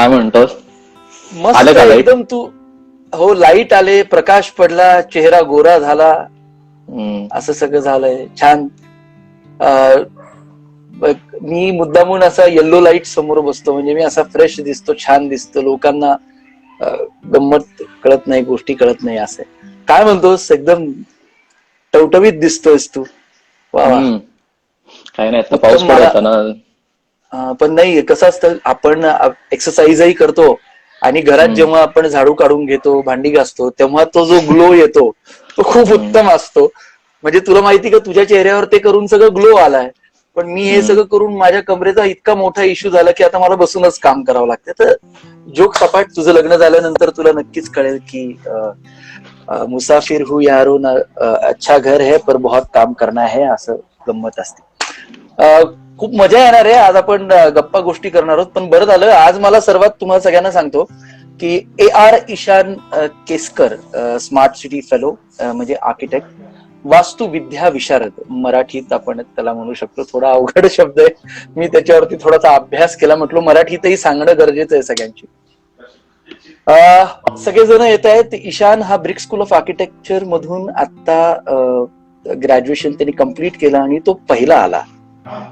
काय म्हणतोस? मस्त आलं का लाईट? एकदम. तू हो, लाईट आले, प्रकाश पडला, चेहरा गोरा झाला, असं सगळं झालंय छान. मी मुद्दामून असा येल्लो लाईट समोर बसतो, म्हणजे मी असा फ्रेश दिसतो, छान दिसतो, लोकांना गंमत कळत नाही, गोष्टी कळत नाही. असं काय म्हणतोस? एकदम टवटवीत दिसतोयस तू. वा वा, काही नाही, आता पाऊस उत्तम. पडत मला होता ना. पण नाही, कसं असतं, आपण एक्सरसाइजही करतो आणि घरात जेव्हा आपण झाडू काढून घेतो, भांडी घासतो, तेव्हा तो जो ग्लो येतो तो खूप उत्तम असतो. म्हणजे तुला माहिती का, तुझ्या चेहऱ्यावर ते करून सगळं ग्लो आलाय, पण मी हे सगळं करून माझ्या कमरेचा इतका मोठा इश्यू झाला की आता मला बसूनच काम करावं लागतं. तर जोक सपाट, तुझं लग्न झाल्यानंतर तुला नक्कीच कळेल की मुसाफिर हूँ यारो ना, अच्छा घर है पर बहुत काम करना है, असं गंमत असते. खूप मजा येणार आहे आज. आपण गप्पा गोष्टी करणार आहोत. पण बरं झालं, आज मला सर्वात तुम्हाला सगळ्यांना सांगतो की AR Ishan Keskar, smart city fellow, म्हणजे आर्किटेक्ट, वास्तुविद्या विशारद, मराठीत आपण त्याला म्हणू शकतो. थोडा अवघड शब्द आहे, मी त्याच्यावरती थोडासा अभ्यास केला, म्हटलो मराठीतही सांगणं गरजेचं आहे सगळ्यांची. सगळेजण येत आहेत. ईशान हा ब्रिक स्कूल ऑफ आर्किटेक्चर मधून आता ग्रॅज्युएशन त्यांनी कम्प्लीट केलं आणि तो पहिला आला,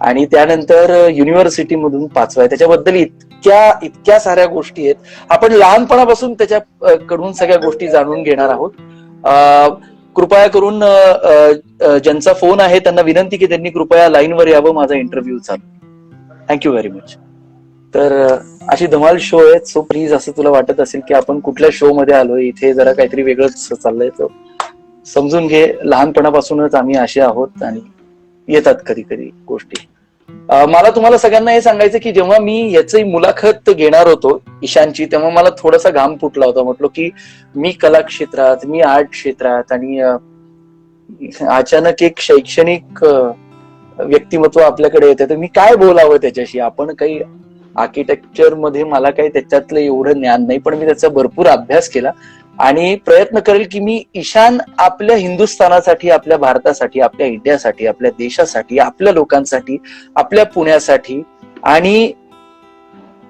आणि त्यानंतर युनिव्हर्सिटी मधून 5वा आहे. त्याच्याबद्दल इतक्या साऱ्या गोष्टी आहेत. आपण लहानपणापासून त्याच्याकडून सगळ्या गोष्टी जाणून घेणार आहोत. कृपया करून ज्यांचा फोन आहे त्यांना विनंती की त्यांनी कृपया लाईनवर यावं, माझा इंटरव्ह्यू चालू. Thank you very much. तर अशी धमाल शो आहेत. सो प्लीज, असं तुला वाटत असेल की आपण कुठल्या शो मध्ये आलोय, इथे जरा काहीतरी वेगळंच चाललंय, तर समजून घे. लहानपणापासूनच आम्ही असे आहोत आणि येतात कधी कधी गोष्टी. मला तुम्हाला सगळ्यांना हे सांगायचं की जेव्हा मी याची मुलाखत घेणार होतो ईशानची, तेव्हा मला थोडासा घाम फुटला होता. म्हटलो की मी कला क्षेत्रात, मी आर्ट क्षेत्रात, आणि अचानक एक शैक्षणिक व्यक्तिमत्व आपल्याकडे येते, तर मी काय बोलावं त्याच्याशी. आपण काही आर्किटेक्चर मध्ये मला काही त्याच्यातलं एवढं ज्ञान नाही, पण मी त्याचा भरपूर अभ्यास केला आणि प्रयत्न करेल की मी ईशान आपल्या हिंदुस्थानासाठी, आपल्या भारतासाठी, आपल्या इंडियासाठी, आपल्या देशासाठी, आपल्या लोकांसाठी, आपल्या पुण्यासाठी, आणि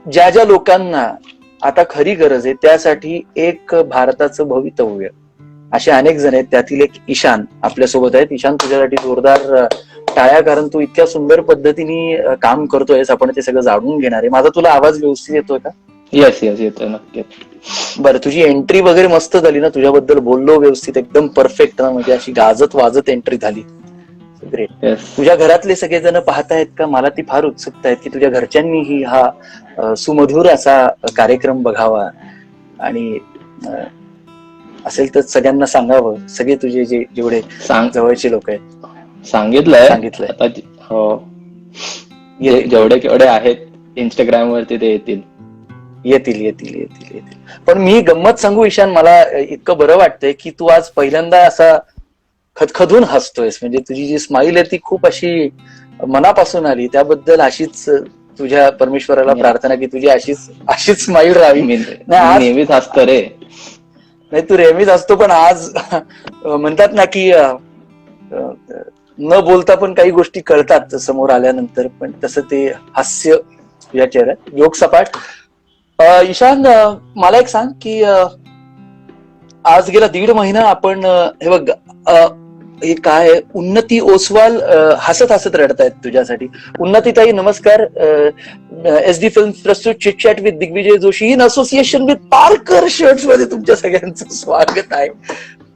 ज्या ज्या लोकांना आता खरी गरज आहे त्यासाठी एक भारताचं भवितव्य, असे अनेक जण आहेत. त्यातील एक ईशान आपल्यासोबत आहेत. ईशान, तुझ्यासाठी जोरदार टाळ्या, कारण तू इतक्या सुंदर पद्धतीने काम करतोयस. आपण ते सगळं जाणून घेणार आहे. माझा तुला आवाज व्यवस्थित येतोय का? येस येस, येतोय नक्की. बरं, तुझी एंट्री वगैरे मस्त झाली ना, तुझ्याबद्दल बोललो व्यवस्थित, एकदम परफेक्ट ना, म्हणजे अशी गाजत वाजत एंट्री झाली. ग्रेट. तुझ्या घरातले सगळेजण पाहतायत का? मला ती फार उत्सुकता आहे की तुझ्या घरच्यांनीही हा सुमधुर असा कार्यक्रम बघावा, आणि असेल तर सगळ्यांना सांगावं. सगळे तुझे जेवढे जवळचे लोक आहेत. सांगितलंय सांगितलंय. हो, जेवढे केवढे आहेत इंस्टाग्राम वरती ते येतील. पण मी गंमत सांगू ईशान, मला इतकं बरं वाटतंय की तू आज पहिल्यांदा असा खदखदून हसतोयस. म्हणजे तुझी जी स्माईल आहे ती खूप अशी मनापासून आली. त्याबद्दल अशीच तुझ्या परमेश्वराला प्रार्थना की तुझी अशीच स्माईल राहावी. नेहमीच हसतो रे. नाही, तू नेहमीच असतो, पण आज म्हणतात ना की न बोलता पण काही गोष्टी कळतात समोर आल्यानंतर, पण तसं ते हास्य तुझ्या चेहऱ्यात. योग सपाट. ईशान, मला एक सांग की आज गेला 1.5 महिना आपण हे बघ, हे काय, उन्नती ओसवाल हसत हसत रडतायत तुझ्यासाठी. उन्नतीताई नमस्कार. SD फिल्म प्रस्तुत chitchat with Digvijay Joshi in association with Parker shirts मध्ये तुमच्या सगळ्यांचं स्वागत आहे.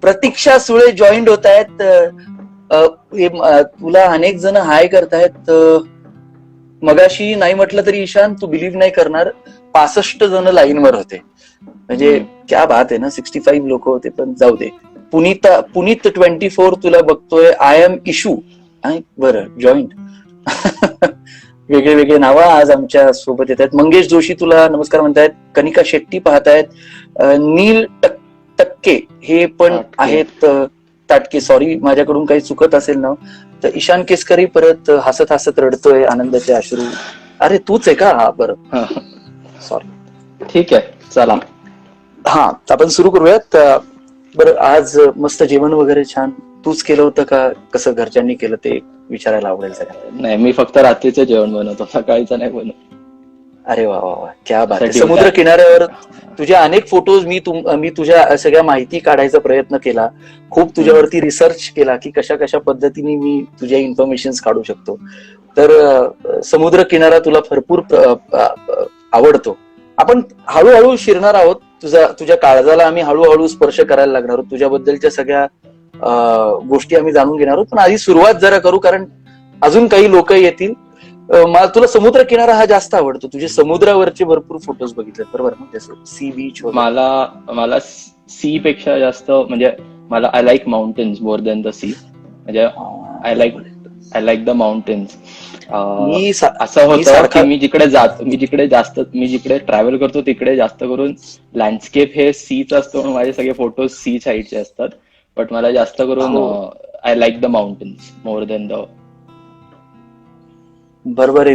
प्रतीक्षा सुळे जॉईंट होत आहेत. तुला अनेक जण हाय करतायत. मगाशी नाही म्हटलं तरी ईशान, तू बिलीव्ह नाही करणार, 65 जण लाईनवर होते. म्हणजे क्या बात आहे ना. 65 लोक होते, पण जाऊ दे. पुनीत 24 तुला बघतोय. आय एम इशू, बरं, जॉईंट. वेगळे वेगळे नावं आज आमच्या सोबत येत आहेत. मंगेश जोशी तुला नमस्कार म्हणतायत. कनिका शेट्टी पाहतायत. नील टक्के हे पण आहेत. ताटके, सॉरी माझ्याकडून काही चुकत असेल ना. तर ईशान केसकरी परत हसत हसत रडतोय, आनंदाचे अश्रू. अरे तूच आहे का? बरं, सॉरी. ठीक आहे, चला. हा, आपण सुरू करूयात. बरं, आज मस्त जेवण वगैरे छान तूच केलं होतं का कसं घरच्यांनी केलं ते विचारायला आवडेल सगळ्यांना. नाही, मी फक्त रात्रीचं जेवण बनवतो, सकाळीचं नाही बनवत. अरे वा वा वा, क्या बात आहे. साठी समुद्र होता. किनाऱ्यावर तुझे अनेक फोटोज मी तुझ्या सगळ्या माहिती काढायचा प्रयत्न केला. खूप तुझ्यावरती रिसर्च केला की कशा कशा पद्धतीने मी तुझ्या इन्फॉर्मेशन काढू शकतो. तर समुद्र किनारा तुला भरपूर आवडतो. आपण हळूहळू शिरणार आहोत. तुझ्या काळजाला आम्ही हळूहळू स्पर्श करायला लागणार आहोत. तुझ्याबद्दलच्या सगळ्या गोष्टी आम्ही जाणून घेणार आहोत. पण आधी सुरुवात जरा करू, कारण अजून काही लोक येतील. मला तुला समुद्र किनारा हा जास्त आवडतो. तुझे समुद्रावरचे भरपूर फोटोज बघितले बरोबर ना, जसं सी बीच वगैरे. मला सी पेक्षा जास्त म्हणजे मला I like mountains more than the sea. म्हणजे आय लाईक द माउंटेन्स. असं होतं की मी जिकडे ट्रॅव्हल करतो तिकडे जास्त करून लँडस्केप हे सीच असतो, म्हणून माझे सगळे फोटोज सी साईडचे असतात. बट मला जास्त करून I like the mountains more than the बरोबर आहे.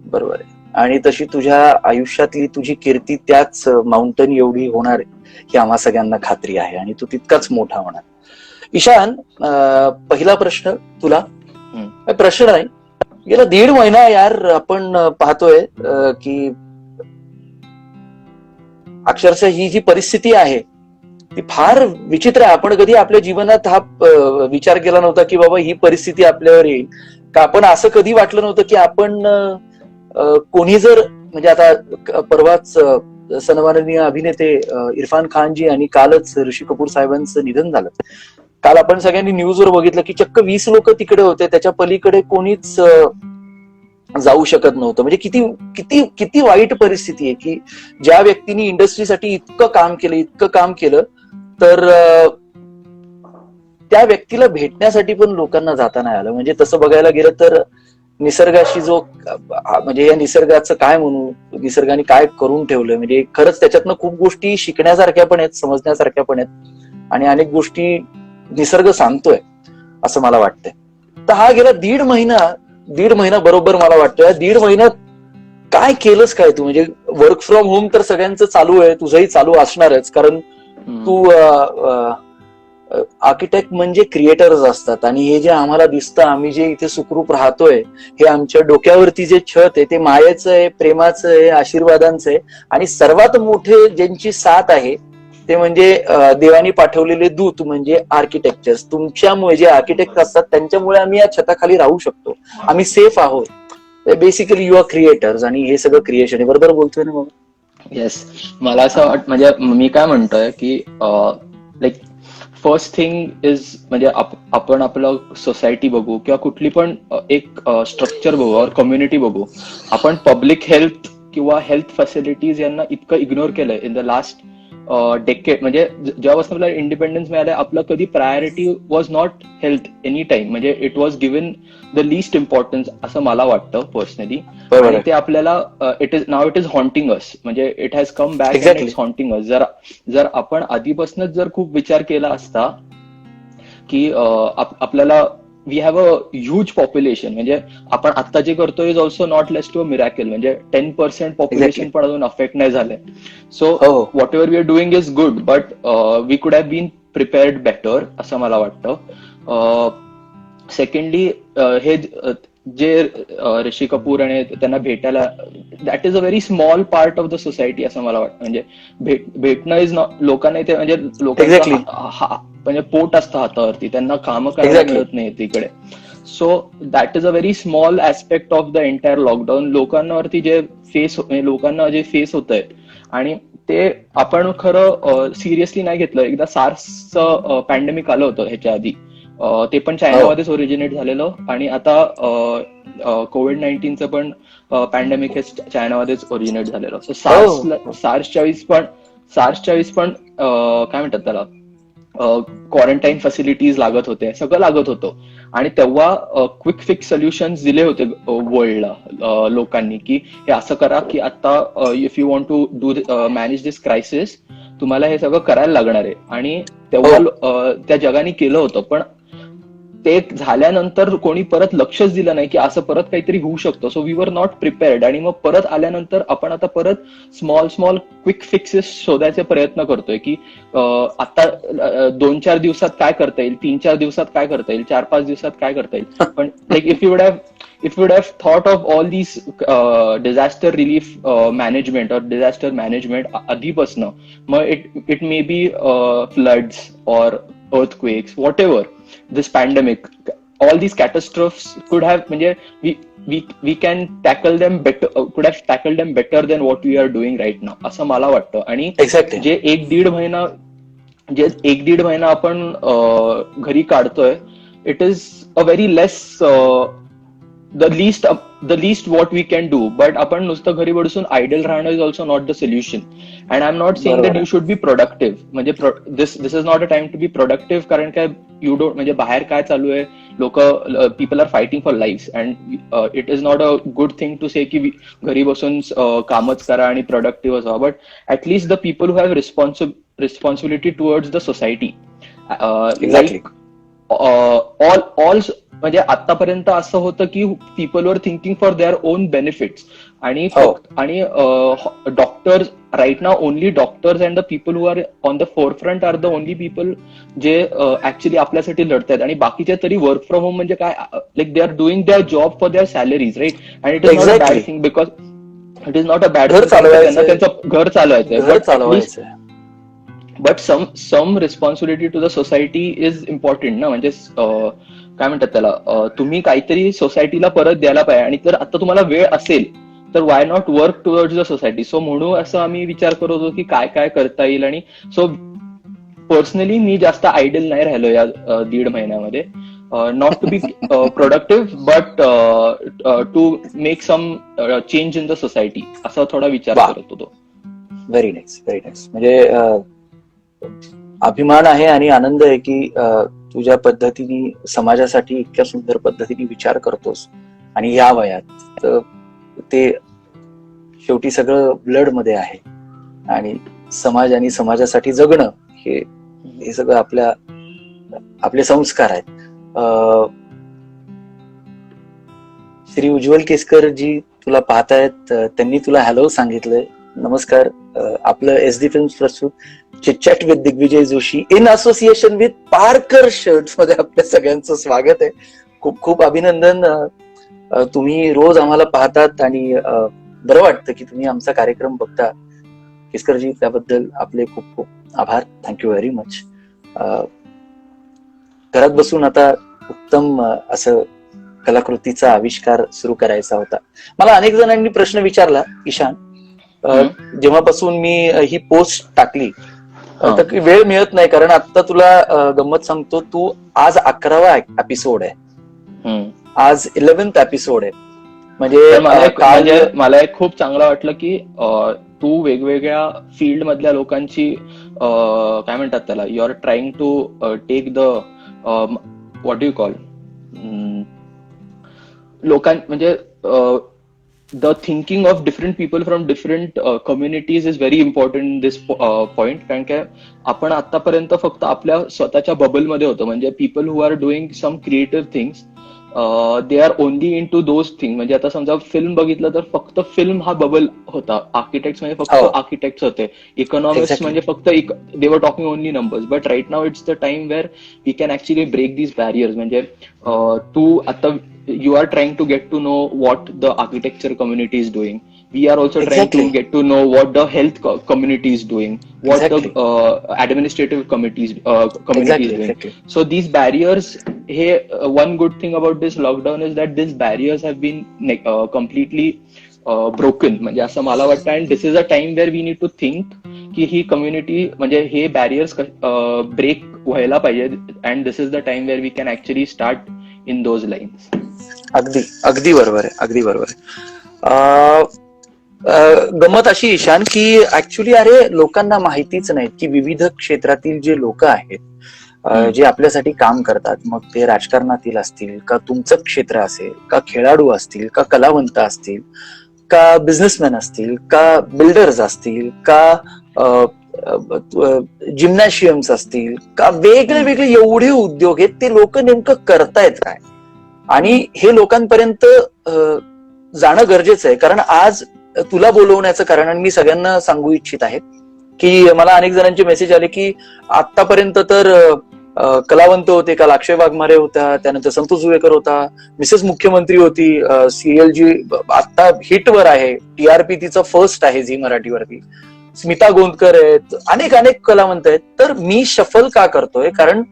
बरोबर आहे. आणि तशी तुझ्या आयुष्यातली तुझी कीर्ती त्याच माउंटन एवढी होणार ही आम्हा सगळ्यांना खात्री आहे, आणि तू तितकाच मोठा होणार. ईशान, पहिला प्रश्न तुला. प्रश्न नाही, गेला 1.5 महिना यार आपण पाहतोय की अक्षरशः ही जी परिस्थिती आहे ती फार विचित्र आहे. आपण कधी आपल्या जीवनात हा विचार केला नव्हता की बाबा ही परिस्थिती आपल्यावर येईल का. आपण असं कधी वाटलं नव्हतं की आपण कोणी जर म्हणजे आता परवाच सन्माननीय अभिनेते इरफान खानजी आणि कालच ऋषी कपूर साहेबांचं निधन झालं. काल आपण सगळ्यांनी न्यूजवर बघितलं की चक्क 20 लोक तिकडे होते, त्याच्या पलीकडे कोणीच जाऊ शकत नव्हतं. म्हणजे किती किती किती वाईट परिस्थिती आहे की ज्या व्यक्तीने इंडस्ट्रीसाठी इतकं काम केलं तर त्या व्यक्तीला भेटण्यासाठी पण लोकांना जाता नाही आलं. म्हणजे तसं बघायला गेलं तर निसर्गाशी म्हणजे या निसर्गाचं काय म्हणू, निसर्गाने काय करून ठेवलं. म्हणजे खरंच त्याच्यातनं खूप गोष्टी शिकण्यासारख्या पण आहेत, समजण्यासारख्या पण आहेत, आणि अनेक गोष्टी निसर्ग सांगतोय असं मला वाटतंय. तर हा गेला 1.5 महिना बरोबर मला वाटतोय. 1.5 महिन्यात काय केलंस काय तू? म्हणजे वर्क फ्रॉम होम तर सगळ्यांचं चालू आहे, तुझंही चालू असणारच, कारण तू आर्किटेक्ट म्हणजे क्रिएटर्स असतात. आणि हे जे आम्हाला दिसतं, आम्ही जे इथे सुखरूप राहतोय, हे आमच्या डोक्यावरती जे छत आहे ते मायेचं आहे, प्रेमाचं आहे, आशीर्वादांचं आहे. आणि सर्वात मोठे ज्यांची साथ आहे ते म्हणजे देवानी पाठवलेले दूत म्हणजे आर्किटेक्चर्स. तुमच्यामुळे जे आर्किटेक्ट असतात त्यांच्यामुळे आम्ही या छताखाली राहू शकतो, आम्ही सेफ आहोत. बेसिकली यू आर क्रिएटर्स, आणि हे सगळं क्रिएशन आहे. बरोबर बोलतोय ना मग? येस. मला असं म्हणजे मी काय म्हणतोय की लाईक फर्स्ट थिंग इज म्हणजे आपण आपलं सोसायटी बघू किंवा कुठली पण एक स्ट्रक्चर बघू और कम्युनिटी बघू. आपण पब्लिक हेल्थ किंवा हेल्थ फॅसिलिटीज यांना इतकं इग्नोर केलंय इन द लास्ट डेकेड. म्हणजे जेव्हापासून आपल्याला इंडिपेंडन्स मिळालं, आपलं कधी priority was not health any time. म्हणजे it was given the least importance असं मला वाटतं पर्सनली. आणि ते आपल्याला इट इज हॉन्टिंग अस. म्हणजे it has come back and it's haunting us. जर आपण आधीपासूनच जर खूप विचार केला असता की आपल्याला we have a huge population. म्हणजे आपण आता जे करतोय is also not less to a miracle. म्हणजे 10% पॉप्युलेशन पण अजून अफेक्ट नाही झालंय. So whatever we are doing is good, but we could have been prepared better असं मला वाटतं. सेकंडली हे जे ऋषी कपूर आणि त्यांना भेटायला, that is a very small part of the society असं मला वाटतं. म्हणजे भेटणं इज नॉट, लोकांना ते म्हणजे लोकांचं म्हणजे पोट असतं हातावरती, त्यांना कामं करायला मिळत नाही तिकडे. So that is a very small aspect of the entire lockdown. लोकांवरती लोकांना जे फेस होत आहे, आणि ते आपण खरं सिरियसली नाही घेतलं. एकदा सार्सचं पॅन्डेमिक आलं होतं ह्याच्या आधी, ते पण चायनामध्येच ओरिजिनेट झालेलं, आणि आता COVID-19चं पण पॅन्डेमिक हे चायनामध्येच ओरिजिनेट झालेलं. सो सार्सच्या वेळेस पण काय म्हणतात त्याला, क्वारंटाईन फॅसिलिटीज लागत होते, सगळं लागत होतं. आणि तेव्हा क्विक फिक्स सोल्युशन्स दिले होते वर्ल्डला लोकांनी, की हे असं करा की आता if you want to manage this crisis, तुम्हाला हे सगळं करायला लागणार आहे. आणि तेव्हा त्या जगाने केलं होतं. पण ते झाल्यानंतर कोणी परत लक्षच दिलं नाही की असं परत काहीतरी होऊ शकतं. So we were not prepared. आणि मग परत आल्यानंतर आपण आता परत स्मॉल क्विक फिक्सेस शोधायचे प्रयत्न करतोय की आता 2-4 दिवसात काय करता येईल, 3-4 दिवसात काय करता येईल, 4-5 दिवसात काय करता येईल. पण like if you would have if we would have thought of all these disaster relief management or disaster management आधीपासनं, मग it may be floods or earthquakes, whatever, this pandemic, all these catastrophes could have, म्हणजे we can tackle them better, could have tackled them better than what we are doing right now, असं मला वाटतं. आणि exactly. जे एक दीड महिना आपण घरी काढतोय, it is a very less, the least what we can do. But आपण नुसतं घरी बसून आयडल राहणं is also not the solution. And I am not saying that you should be productive, म्हणजे this is not a time to be productive. कारण काय, you don't, म्हणजे बाहेर काय चालू आहे, people are fighting for life, and it is not a good thing to say की घरी बसून कामच करा आणि प्रोडक्टिव्ह असा. But at least the people who have responsibility towards the society, like all, म्हणजे आतापर्यंत असं होतं की people were thinking for their own benefits. आणि doctors right now, only doctors and the people who are on the forefront are the only people जे actually आपल्यासाठी लढतात. आणि बाकीचे तरी वर्क फ्रॉम होम म्हणजे काय, like they are doing their job for their salaries, right. And it is not a bad thing, because it is not a bad thing, त्यांना त्यांचं घर चालवायचं. But some responsibility to the society is important ना. म्हणजे काय म्हणतात त्याला, तुम्ही काहीतरी सोसायटीला परत द्यायला पाहिजे. आणि जर आता तुम्हाला वेळ असेल तर why not work towards the society. So म्हणून असं आम्ही विचार करत होतो की काय काय करता येईल. आणि सो पर्सनली मी जास्त आयडल नाही राहिलो या दीड महिन्यामध्ये. Not to be productive, but to make some change in the society, असा थोडा विचार करत होतो. Very nice, very nice. म्हणजे अभिमान आहे आणि आनंद आहे की तुझ्या पद्धतीने समाजासाठी इतक्या सुंदर पद्धतीने विचार करतोस. आणि या वयात ते शेवटी सगळं ब्लड मध्ये आहे. आणि समाज आणि समाजासाठी जगणं हे सगळं आपले संस्कार आहेत. श्री उज्ज्वल केसकर जी तुला पाहतायत, त्यांनी तुला हॅलो सांगितलंय. नमस्कार. आपलं SD फिल्म्स प्रस्तुत chitchat with Digvijay Joshi in association with Parker shirts मध्ये आपल्या सगळ्यांचं स्वागत आहे. खूप खूप अभिनंदन. तुम्ही रोज आम्हाला पाहतात आणि बरं वाटतं की तुम्ही आमचा कार्यक्रम बघता. केसकरजी, त्याबद्दल आपले खूप खूप आभार. Thank you very much. घरात बसून आता उत्तम असं कलाकृतीचा आविष्कार सुरू करायचा होता. मला अनेक जणांनी प्रश्न विचारला, ईशान, जेव्हापासून मी ही पोस्ट टाकली तर वेळ मिळत नाही. कारण आता तुला गंमत सांगतो, तू आज 11वा एपिसोड आहे, आज 11th एपिसोड आहे. म्हणजे मला एक खूप चांगलं वाटलं की तू वेगवेगळ्या फील्ड मधल्या लोकांची काय म्हणतात त्याला, you are trying to take the what do you call म्हणजे the thinking of different people from different communities is very important in this point. कारण काय, आपण आतापर्यंत फक्त आपल्या स्वतःच्या बबल मध्ये होतो. म्हणजे people who are doing some creative things, they are only into those thing. म्हणजे आता समजा फिल्म बघितलं तर फक्त फिल्म हा बबल होता. आर्किटेक्ट्स म्हणजे फक्त आर्किटेक्ट्स होते. इकॉनॉमिक्स म्हणजे फक्त they were talking only numbers. But right now it's the time where we can actually break these barriers. म्हणजे तू आता you are trying to get to know what the architecture community is doing. We are also trying to get to know what the health community is doing, what the administrative community is doing. So these barriers, one good thing about this lockdown is that these barriers have been completely broken. म्हणजे असं मला वाटतं. and this is a time where we need to think की ही community, म्हणजे हे barriers break व्हायला पाहिजे. and this is the time where we can actually start in those lines. अगदी बरोबर आहे, अगदी बरोबर आहे. गंमत अशी, ईशान, की ऍक्च्युली लोकांना माहितीच नाही की विविध क्षेत्रातील जे लोक आहेत जे आपल्यासाठी काम करतात, मग ते राजकारणातील असतील का, तुमचं क्षेत्र असेल का, खेळाडू असतील का, कलावंत असतील का, बिझनेसमॅन असतील का, बिल्डर्स असतील का, जिम्नॅशियम्स असतील का, वेगळे वेगळे एवढे उद्योग आहेत, ते लोक नेमकं करतायत काय, आणि हे लोकांपर्यंत जाणं गरजेचं आहे. कारण आज तुला बोलवण्याचं कारण, आणि मी सगळ्यांना सांगू इच्छित आहे की मला अनेक जणांचे मेसेज आले की आतापर्यंत तर कलावंत होते, काल अक्षय वाघमारे होता, त्यानंतर संतोष जुवेकर होता, मिसेस मुख्यमंत्री होती, सिरियल जी आता हिटवर आहे, टीआरपी तिचं फर्स्ट आहे झी मराठीवरती, स्मिता गोंदकर आहेत, अनेक अनेक कलावंत आहेत. तर मी शफल का करतोय, कारण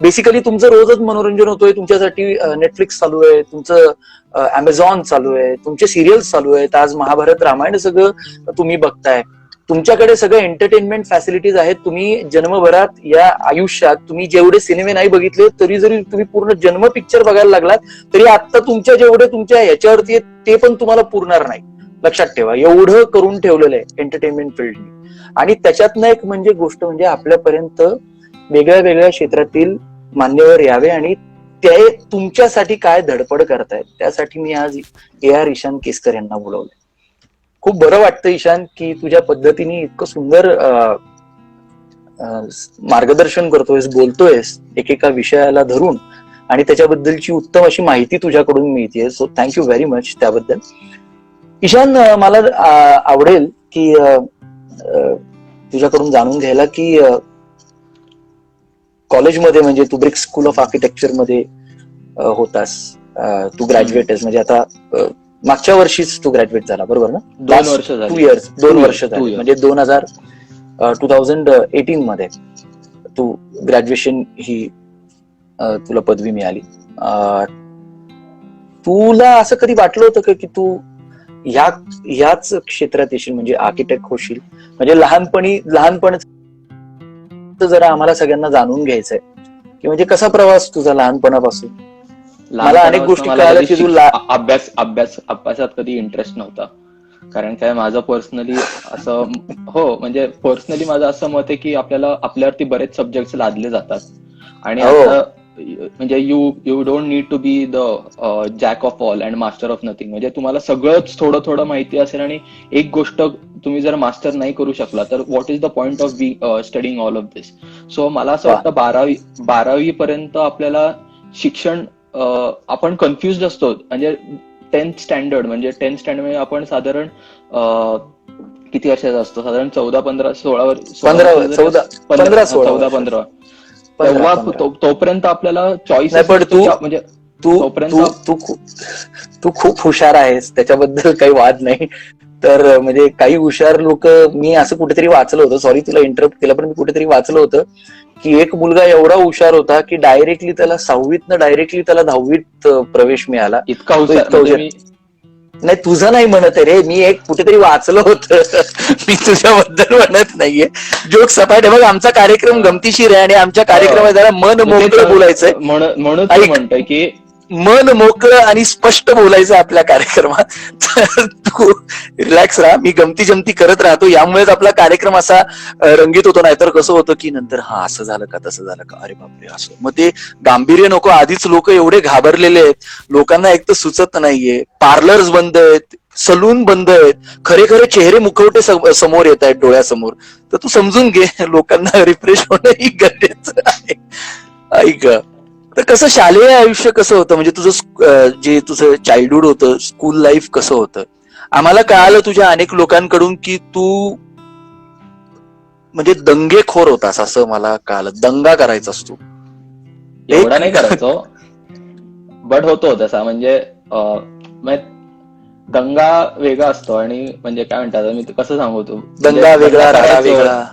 बेसिकली तुमचं रोजच मनोरंजन होतोय, तुमच्यासाठी नेटफ्लिक्स चालू आहे, तुमचं अमेझॉन चालू आहे, तुमचे सिरियल्स चालू आहेत, आज महाभारत रामायण सगळं तुम्ही बघताय, तुमच्याकडे सगळं एंटरटेनमेंट फॅसिलिटीज आहेत. तुम्ही जन्मभरात या आयुष्यात तुम्ही जेवढे सिनेमे नाही बघितले तरी जरी तुम्ही पूर्ण जन्म पिक्चर बघायला लागलात तरी आता तुमच्या जेवढे तुमच्या ह्याच्यावरती ते पण तुम्हाला पुरणार नाही. लक्षात ठेवा, एवढं करून ठेवलेलं आहे एंटरटेनमेंट फील्डने. आणि त्याच्यातनं एक म्हणजे गोष्ट म्हणजे आपल्यापर्यंत वेगळ्या वेगळ्या क्षेत्रातील मान्यवर यावे आणि ते तुमच्यासाठी काय धडपड करतायत त्यासाठी मी आज AR ईशान केसकर यांना बोलवलं. खूप बरं वाटतं ईशान की तुझ्या पद्धतीने इतकं सुंदर मार्गदर्शन करतोयस, बोलतोयस एकेका विषयाला धरून आणि त्याच्याबद्दलची उत्तम अशी माहिती तुझ्याकडून मिळते. सो थँक्यू व्हेरी मच त्याबद्दल. ईशान, मला आवडेल की तुझ्याकडून जाणून घ्यायला की कॉलेजमध्ये म्हणजे तू ब्रिक्स स्कूल ऑफ आर्किटेक्चर मध्ये होतास, तू ग्रॅज्युएट आहेस, म्हणजे आता मागच्या वर्षीच तू ग्रॅज्युएट झाला बरोबर ना? 2 वर्ष झाली. 2 इयर्स, 2 वर्ष Two झाली, years. म्हणजे 2018 मध्ये तू ग्रॅज्युएशन ही तुला पदवी मिळाली. तुला असं कधी वाटलं होतं का की तू ह्याच क्षेत्रात येशील, म्हणजे आर्किटेक्ट होशील? म्हणजे लहानपण जरा आम्हाला सगळ्यांना जाणून घ्यायचंय की म्हणजे कसा प्रवास तुझा लहानपणापासून? मला अनेक गोष्टी कळाल्या की तू अभ्यासात कधी इंटरेस्ट नव्हता. कारण काय माझं पर्सनली असं म्हणजे पर्सनली माझं असं मत आहे की आपल्यावरती बरेच सब्जेक्ट लादले जातात आणि आता म्हणजे you don't need to be the jack of all and master of nothing. म्हणजे तुम्हाला सगळंच थोडं थोडं माहिती असेल आणि एक गोष्ट तुम्ही जर मास्टर नाही करू शकला तर what is the point of studying all of this. So मला असं वाटतं 12वी पर्यंत आपल्याला शिक्षण आपण कन्फ्युज असतो. म्हणजे 10th स्टँडर्ड मध्ये आपण साधारण किती वर्षाचा असतो, साधारण 14-15 तेव्हा तोपर्यंत आपल्याला चॉईस म्हणजे तू खूप हुशार आहेस, त्याच्याबद्दल काही वाद नाही. तर म्हणजे काही हुशार लोक, मी असं कुठेतरी वाचलं होतं, सॉरी तुला इंटरप्ट केलं, पण मी कुठेतरी वाचलं होतं की एक मुलगा एवढा हुशार होता की डायरेक्टली त्याला 6वीतनं डायरेक्टली त्याला 10वीत प्रवेश मिळाला. इतका हुशार नाही, तुझं नाही म्हणत रे, मी एक कुठेतरी वाचलं होतं. मी तुझ्याबद्दल म्हणत नाहीये. जोक सपाट आहे. बघ, आमचा कार्यक्रम गमतीशीर आहे आणि आमच्या कार्यक्रमात जरा मन मोकळं बोलायचंय. म्हणून म्हणतोय की मन मोकळं आणि स्पष्ट बोलायचं आपल्या कार्यक्रमात. तू रिलॅक्स राहा, मी गमती जमती करत राहतो, यामुळेच आपला कार्यक्रम असा रंगीत होतो. नाहीतर कसं होतं की नंतर असं झालं का, तसं झालं का, अरे बापरे असं, मग ते गांभीर्य नको. आधीच लोक एवढे घाबरलेले आहेत, लोकांना एक तर सुचत नाहीये, पार्लर्स बंद आहेत, सलून बंद आहेत, खरे खरे चेहरे मुखवटे समोर येत आहेत डोळ्यासमोर. तर तू समजून घे, लोकांना रिफ्रेश होणंही गरजेचं आहे. ऐक, तर कसं शालेय आयुष्य कसं होतं, म्हणजे तुझं जे तुझं चाइल्डहुड होतं, स्कूल लाईफ कसं होतं? आम्हाला कळालं तुझ्या अनेक लोकांकडून की तू म्हणजे दंगेखोर होतास, असं मला कळालं. दंगा करायचास तू. एवढा नाही करायचो, बट होतो तसा. म्हणजे दंगा वेगळा असतो आणि म्हणजे काय म्हणतात, मी कसं सांगू, तू दंगा वेगळा, राडा वेगळा.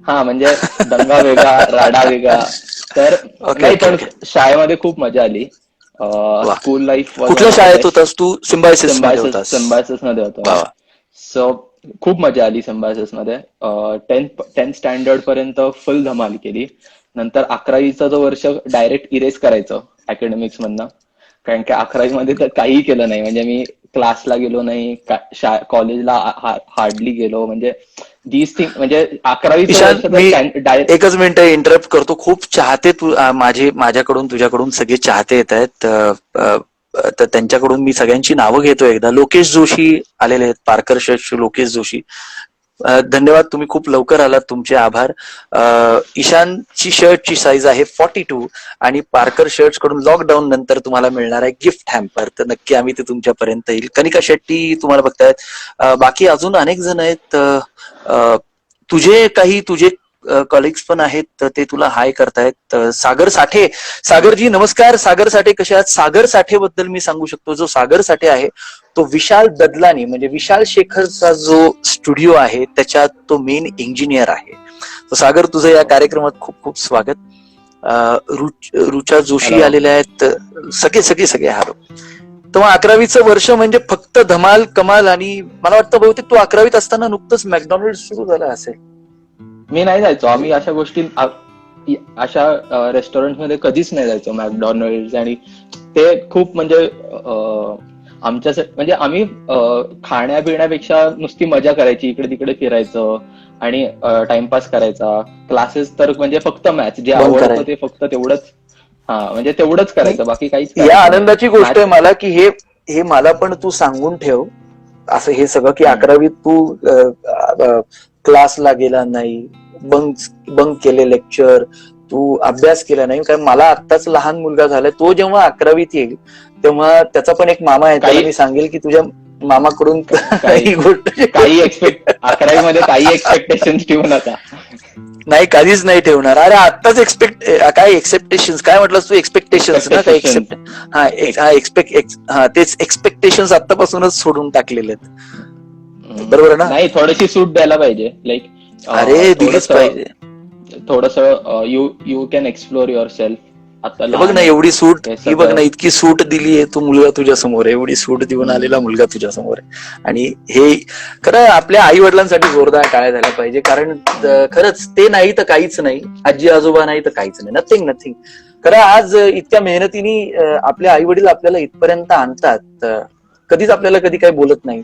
हा, म्हणजे दंगा वेगळा, राडा वेगळा. तर नाही, पण शाळेमध्ये खूप मजा आली. School life. कुठल्या शाळेत होतास तू? सिम्बायसिस मध्ये होतो. सो खूप मजा आली सिम्बायसिस मध्ये. 10th स्टँडर्ड पर्यंत फुल धमाल केली. नंतर 11वीचा जो वर्ष डायरेक्ट इरेज करायचं अकॅडमिक्स मधनं, कारण की 11वी मध्ये तर काहीही केलं नाही. म्हणजे मी क्लासला गेलो नाही, कॉलेजला हार्डली गेलो. म्हणजे दीज थिंग, म्हणजे 11वी. एकच मिनिट इंटरप्ट करतो. खूप चाहते तू माझ्याकडून तुझ्याकडून सगळे चाहते येत आहेत, तर त्यांच्याकडून मी सगळ्यांची नावं घेतो एकदा. लोकेश जोशी आलेले आहेत, पारकर शर्ट लोकेश जोशी, धन्यवाद, तुम्ही खूप लवकर आलात, तुमचे आभार. ईशानची शर्टची साईज आहे 42 आणि पारकर शर्ट्स कडून लॉकडाऊन नंतर तुम्हाला मिळणार आहे गिफ्ट हॅम्पर. तर नक्की आम्ही ते तुमच्यापर्यंत येईल. कनिका शेट्टी तुम्हाला बघतायत, बाकी अजून अनेक जण आहेत. तुझे कलिग्स पण आहेत, तर ते तुला हाय करतायत. सागर साठे, सागरजी नमस्कार. सागर साठे कसे आहात? सागर साठे बद्दल मी सांगू शकतो, जो सागर साठे आहे तो विशाल ददलानी म्हणजे विशाल शेखरचा जो स्टुडिओ आहे त्याच्यात तो मेन इंजिनियर आहे. तर सागर, तुझं या कार्यक्रमात खूप खूप स्वागत. रुचा जोशी Hello. आलेल्या आहेत, सगळे हॅलो. तेव्हा 11वीचं वर्ष म्हणजे फक्त धमाल कमाल. आणि मला वाटतं बहुतेक तू 11वीत असताना नुकतंच मॅकडॉनल्ड सुरू झालं असेल. मी नाही जायचो. आम्ही अशा गोष्टी अशा रेस्टॉरंट मध्ये कधीच नाही जायचो, मॅकडॉनल्ड. आणि ते खूप म्हणजे आमच्यासाठी म्हणजे आम्ही खाण्यापिण्यापेक्षा नुसती मजा करायची, इकडे तिकडे फिरायचं आणि टाइमपास करायचा. क्लासेस तर म्हणजे फक्त मॅथ्स जे बंक आवडतं करायचं. ते फक्त तेवढंच. हा म्हणजे तेवढंच करायचं, बाकी काहीच या करायचं नाही. आनंदाची गोष्ट आहे मॅथ्स. मला की हे मला पण तू सांगून ठेव असं हे सगळं की 11वीत तू क्लासला गेला नाही, बंक केले लेक्चर, तू अभ्यास केला नाही. कारण मला आत्ताच लहान मुलगा झालाय, तो जेव्हा 11वीत येईल तेव्हा त्याचा पण एक मामा आहे, त्याला काही मी सांगेल की तुझ्या मामाकडून काही ही गोष्ट काही 11वी मध्ये काही एक्सपेक्टेशन ठेवू नका. नाही, कधीच नाही ठेवणार. अरे आत्ताच काय एक्सेप्टेशन काय म्हटलंस तू? एक्सपेक्टेशन्स ना, काय एक्सपेक्टेशन. तेच एक्सपेक्टेशन्स आत्तापासूनच सोडून टाकलेले आहेत. बरोबर आहे ना? नाही, थोडीशी सूट द्यायला पाहिजे. लाईक अरे दिलीच पाहिजे. थोडस you can explore your self. आता हे बघ लहान ना, आहे एवढी सूट, हे ही बघ सगळं. ना, इतकी सूट दिली आहे, तो मुलगा तुझ्या समोर आहे, एवढी सूट देऊन आलेला मुलगा तुझ्या समोर आहे. आणि हे खरं आपल्या आई वडिलांसाठी जोरदार टाळ्या झाल्या पाहिजे. कारण खरंच ते नाही तर काहीच नाही, आजी आजोबा नाही तर काहीच नाही, नथिंग. खरं आज इतक्या मेहनतीने आपले आई वडील आपल्याला इथपर्यंत आणतात, कधीच आपल्याला कधी काही बोलत नाही.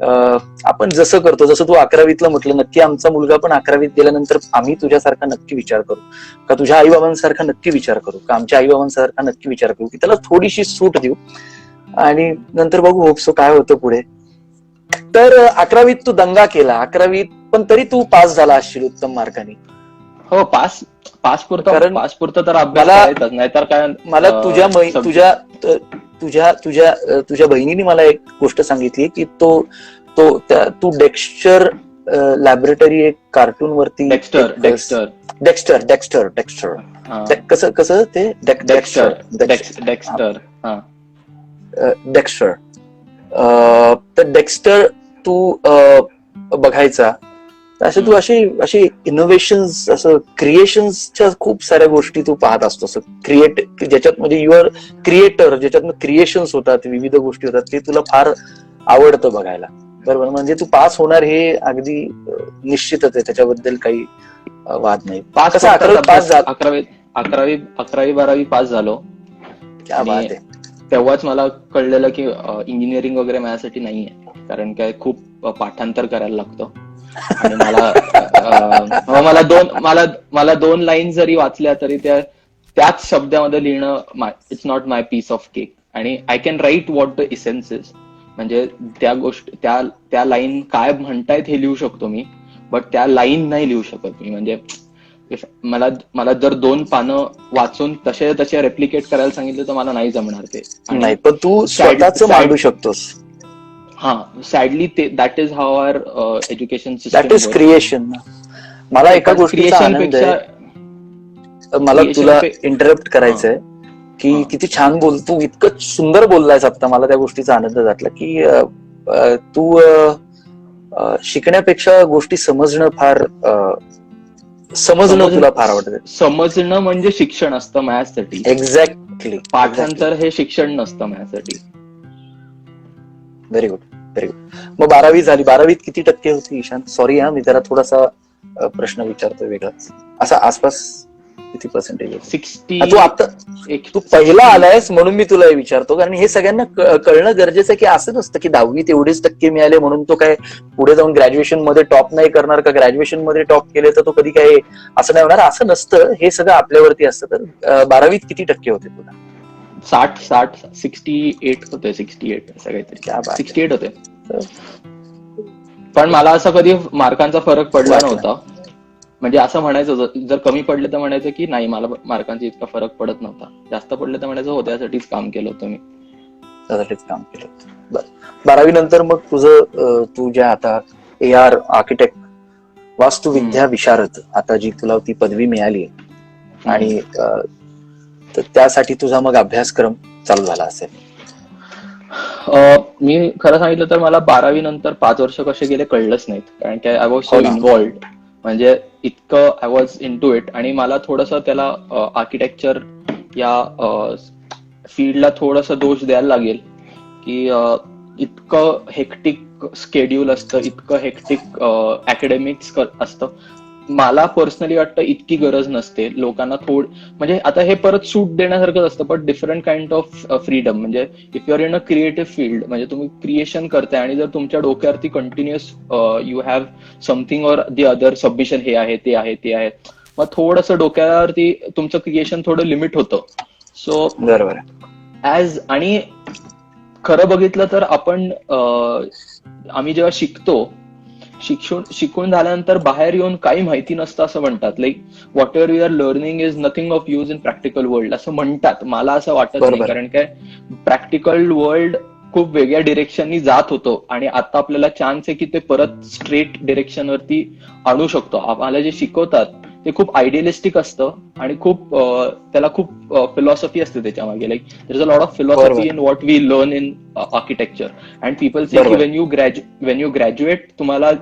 आपण जसं करतो, जसं तू 11वीतलं म्हटलं, नक्की आमचा मुलगा पण 11वीत गेल्यानंतर आम्ही तुझ्यासारखा नक्की विचार करू, का तुझ्या आई बाबांसारखा नक्की विचार करू, का आमच्या आई बाबांसारखा नक्की विचार करू, की त्याला थोडीशी सूट देऊ आणि नंतर बघू होपसो काय होतं पुढे. तर 11वीत तू दंगा केला, 11वीत पण तरी तू पास झाला असशील उत्तम मार्काने. हो, पास कारण पुरतं तर अभ्यास मला करायचाच, नाहीतर काय. मला तुझ्या बहिणीने मला एक गोष्ट सांगितली की तू डेक्स्टर लॅबोरेटरी एक कार्टून वरती डेक्स्टर. कसं ते डेक्स्टर तर डेक्स्टर तू बघायचा. असे तू असे इनोव्हेशन्स, असं क्रिएशन्सच्या खूप साऱ्या गोष्टी तू पाहत असतो. असं ज्याच्यात म्हणजे युअर क्रिएटर, ज्याच्यात क्रिएशन्स होतात, विविध गोष्टी होतात, ते तुला फार आवडतं बघायला. बरोबर, म्हणजे तू पास होणार हे अगदी निश्चितच आहे, त्याच्याबद्दल काही वाद नाही. कसं 11वी 12वी पास झालो. क्या बात आहे. तेव्हाच मला कळलेलं की इंजिनिअरिंग वगैरे माझ्यासाठी नाहीये, कारण काय खूप पाठांतर करायला लागतं. आणि मला 2 लाईन जरी वाचल्या तरी त्याच शब्दामध्ये लिहिणं it's not my piece of cake. And I can write what the essence is, म्हणजे त्या गोष्टी त्या लाईन काय म्हणतायत हे लिहू शकतो मी, बट त्या लाईन नाही लिहू शकत मी. म्हणजे मला जर 2 पानं वाचून तसे रेप्लिकेट करायला सांगितलं तर मला नाही जमणार ते. नाही, पण तू स्वतःच मांडू शकतोस. हा, sadly that is how our education that is system. Creation. मला एका गोष्टीचा आनंद आहे, मला तुला इंटरप्ट करायचंय की किती छान तू इतकं सुंदर बोललायस आता. मला त्या गोष्टीचा आनंद वाटला की तू शिकण्यापेक्षा गोष्टी समजणं तुला फार आवडतं. समजणं म्हणजे शिक्षण असतं माझ्यासाठी. एक्झॅक्टली. पाठांतर हे शिक्षण नसतं माझ्यासाठी. Very good. मग 12वी झाली, 12वीत किती टक्के होती ईशान? सॉरी मी जरा थोडासा प्रश्न विचारतोय वेगळाच. असा आसपास किती पर्सेंटेज? 60. तू पहिला आलायस म्हणून मी तुला विचारतो, कारण हे सगळ्यांना कळणं गरजेचं आहे की असं नसतं की 10वीत एवढेच टक्के मिळाले म्हणून तो काय पुढे जाऊन ग्रॅज्युएशन मध्ये टॉप नाही करणार, का ग्रॅज्युएशन मध्ये टॉप केले तर तो कधी काय असं नाही होणार. असं नसतं, हे सगळं आपल्यावरती असतं. तर 12वीत किती टक्के होते तुला? 68 होते. 68 असं काहीतरी. क्या बात. 68 होते. पण मला असं कधी मार्कांचा फरक पडला नव्हता. म्हणजे असं म्हणायचं, जर कमी पडले तर म्हणायचं की नाही, मला मार्कांचा इतका फरक पडत नव्हता. जास्त पडले तर म्हणायचं हो, त्यासाठीच काम केलं होतं मी. त्यासाठीच काम केलं होतं. 12वी नंतर मग तुझं तू ज्या आता AR आर्किटेक्ट वास्तुविद्या विशारद, आता जी तुला ती पदवी मिळाली आहे, आणि तर त्यासाठी तुझा मग अभ्यासक्रम चालू झाला असेल. मी खरं सांगितलं तर मला 12वी नंतर 5 वर्ष कसे गेले कळलंच नाहीत, कारण की आय वॉज सो हो ना. इन्व्हॉल्ड, म्हणजे इतकं I was into it. आणि मला थोडंसं त्याला आर्किटेक्चर या फील्डला थोडंसं दोष द्यायला लागेल की इतकं हेक्टिक स्केड्यूल असतं, इतकं हेक्टिक अकॅडमिक्स असतं. मला पर्सनली वाटतं इतकी गरज नसते लोकांना. म्हणजे आता हे परत सूट देण्यासारखंच असतं, but different kind of freedom. म्हणजे if you are in a creative field, म्हणजे तुम्ही क्रिएशन करताय आणि जर तुमच्या डोक्यावरती continuous you have something or the other submission, हे आहे ते आहे ते आहे, मग थोडंसं डोक्यावरती तुमचं क्रिएशन थोडं लिमिट होतं. सो बरोबर. आणि खरं बघितलं तर आम्ही जेव्हा शिकून झाल्यानंतर बाहेर येऊन काही माहिती नसतं असं म्हणतात. Like whatever we are learning is nothing of use in practical world असं म्हणतात. मला असं वाटत नाही, कारण काय प्रॅक्टिकल वर्ल्ड खूप वेगळ्या डिरेक्शननी जात होतो आणि आता आपल्याला चान्स आहे की ते परत स्ट्रेट डिरेक्शनवरती आणू शकतो. आम्हाला जे शिकवतात ते खूप आयडियलिस्टिक असतं आणि त्याला खूप फिलॉसॉफी असते त्याच्यामागे. Like there is a lot of philosophy in what we learn in architecture. And people say की वेन यू ग्रॅज्युएट तुम्हाला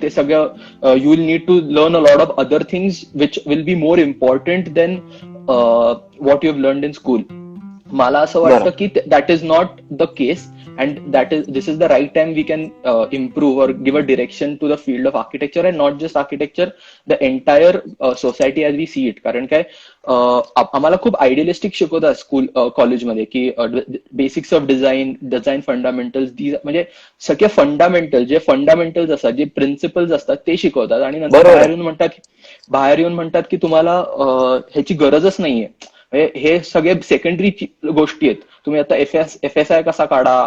ते सगळं you will need to learn a lot of other things which will be more important than what you have learn in school. मला असं वाटतं की that is not the case, and this is the right time we can improve or give a direction to the field of architecture, and not just architecture, the entire society as we see it. कारण काय आम्हाला खूप idealistic शिकवतात school कॉलेजमध्ये की basics of design fundamentals, म्हणजे सगळे fundamentals असतात, जे प्रिन्सिपल्स असतात ते शिकवतात, आणि नंतर बाहेर येऊन म्हणतात की तुम्हाला ह्याची गरजच नाहीये. हे सगळे सेकंडरी गोष्टी आहेत. तुम्ही आता FSI कसा काढा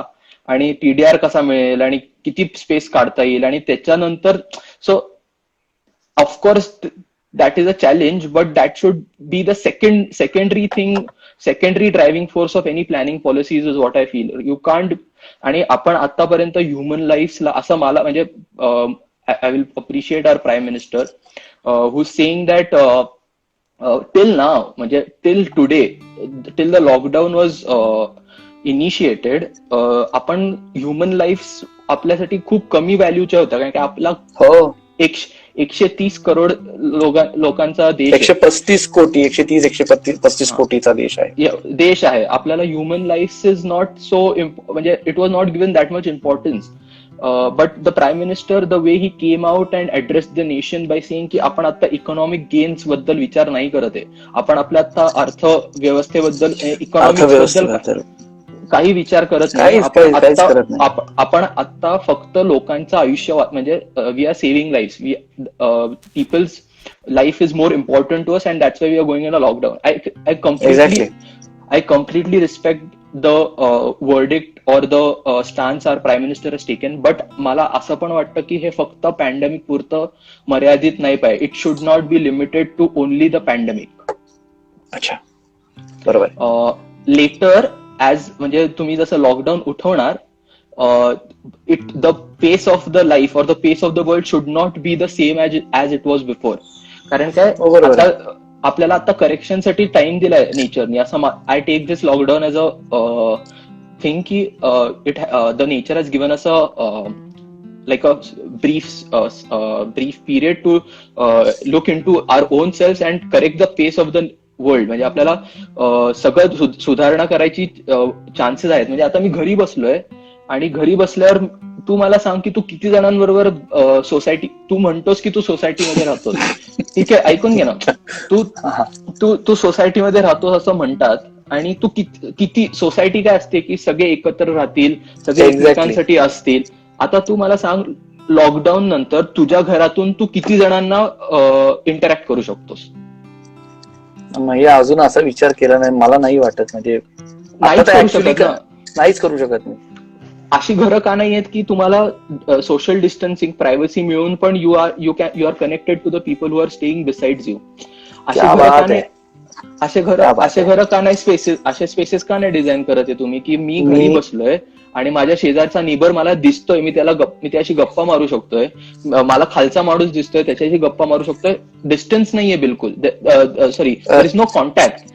आणि TDR कसा मिळेल आणि किती स्पेस काढता येईल, आणि त्याच्यानंतर so of course that is a challenge, but that should be the secondary thing, secondary driving force of any planning policies is what I feel. You can't. आणि आपण आतापर्यंत ह्युमन लाईफला असं मला म्हणजे I will appreciate our prime minister who saying that till now, म्हणजे till today, till the lockdown was initiated, आपण human life आपल्यासाठी खूप कमी व्हॅल्यूच्या होत्या, कारण की आपला 130 करोड लोकांचा देश, 135 कोटी 135 कोटीचा देश आहे. आपल्याला human life is not so, म्हणजे it was not given that much importance. But the prime minister, the way he came out and address the nation by saying की आपण आता इकॉनॉमिक गेन्स बद्दल विचार नाही करत आहे, आपण आपल्या आता अर्थव्यवस्थेबद्दल, इकॉनॉमिक्स बद्दल काही विचार करत नाही. आपण आता फक्त लोकांचं आयुष्य, म्हणजे we are saving life, people's life is more important to us, and that's why we are going in a lockdown. I completely respect the verdict or the stance our prime minister has taken, but मला असं पण वाटतं की हे फक्त pandemic पुरतं मर्यादित नाही पाहिजे. It should not be limited to only the pandemic. अच्छा, बरोबर. लेटर म्हणजे तुम्ही जसं लॉकडाऊन उठवणार, the pace of the life और the pace of the world should not be the same as it was before. कारण काय आता आपल्याला आता करेक्शनसाठी टाइम दिलाय नेचरने. असं I take this lockdown as a thing की the nature has given us like a brief period to look into our own selves and correct the pace of the world. म्हणजे आपल्याला सगळं सुधारणा करायची चान्सेस आहेत. म्हणजे आता मी घरी बसलोय, आणि घरी बसल्यावर तू मला सांग की तू किती जणांबरोबर सोसायटी, तू म्हणतोस की तू सोसायटीमध्ये राहतोस, ठीक आहे, ऐकून घे ना. तू सोसायटीमध्ये राहतोस असं म्हणतात, आणि तू किती सोसायटी काय असते की सगळे एकत्र राहतील, सगळे एकमेकांसाठी असतील. आता तू मला सांग, लॉकडाऊन नंतर तुझ्या घरातून तू किती जणांना इंटरॅक्ट करू शकतोस? म्हणजे अजून असा विचार केला नाही, मला नाही वाटत. म्हणजे नाहीच करू शकत नाही. अशी घरं का नाही आहेत की तुम्हाला सोशल डिस्टन्सिंग, प्रायव्हसी मिळून पण you are connected to the people who are staying beside you. असे घर का नाही, असे स्पेसेस का नाही डिझाईन करत आहे तुम्ही की मी घरी बसलोय आणि माझ्या शेजारचा नेबर मला दिसतोय, मी त्याशी गप्पा मारू शकतोय, मला खालचा माणूस दिसतोय त्याच्याशी गप्पा मारू शकतोय, डिस्टन्स नाहीये बिलकुल, sorry there is no contact,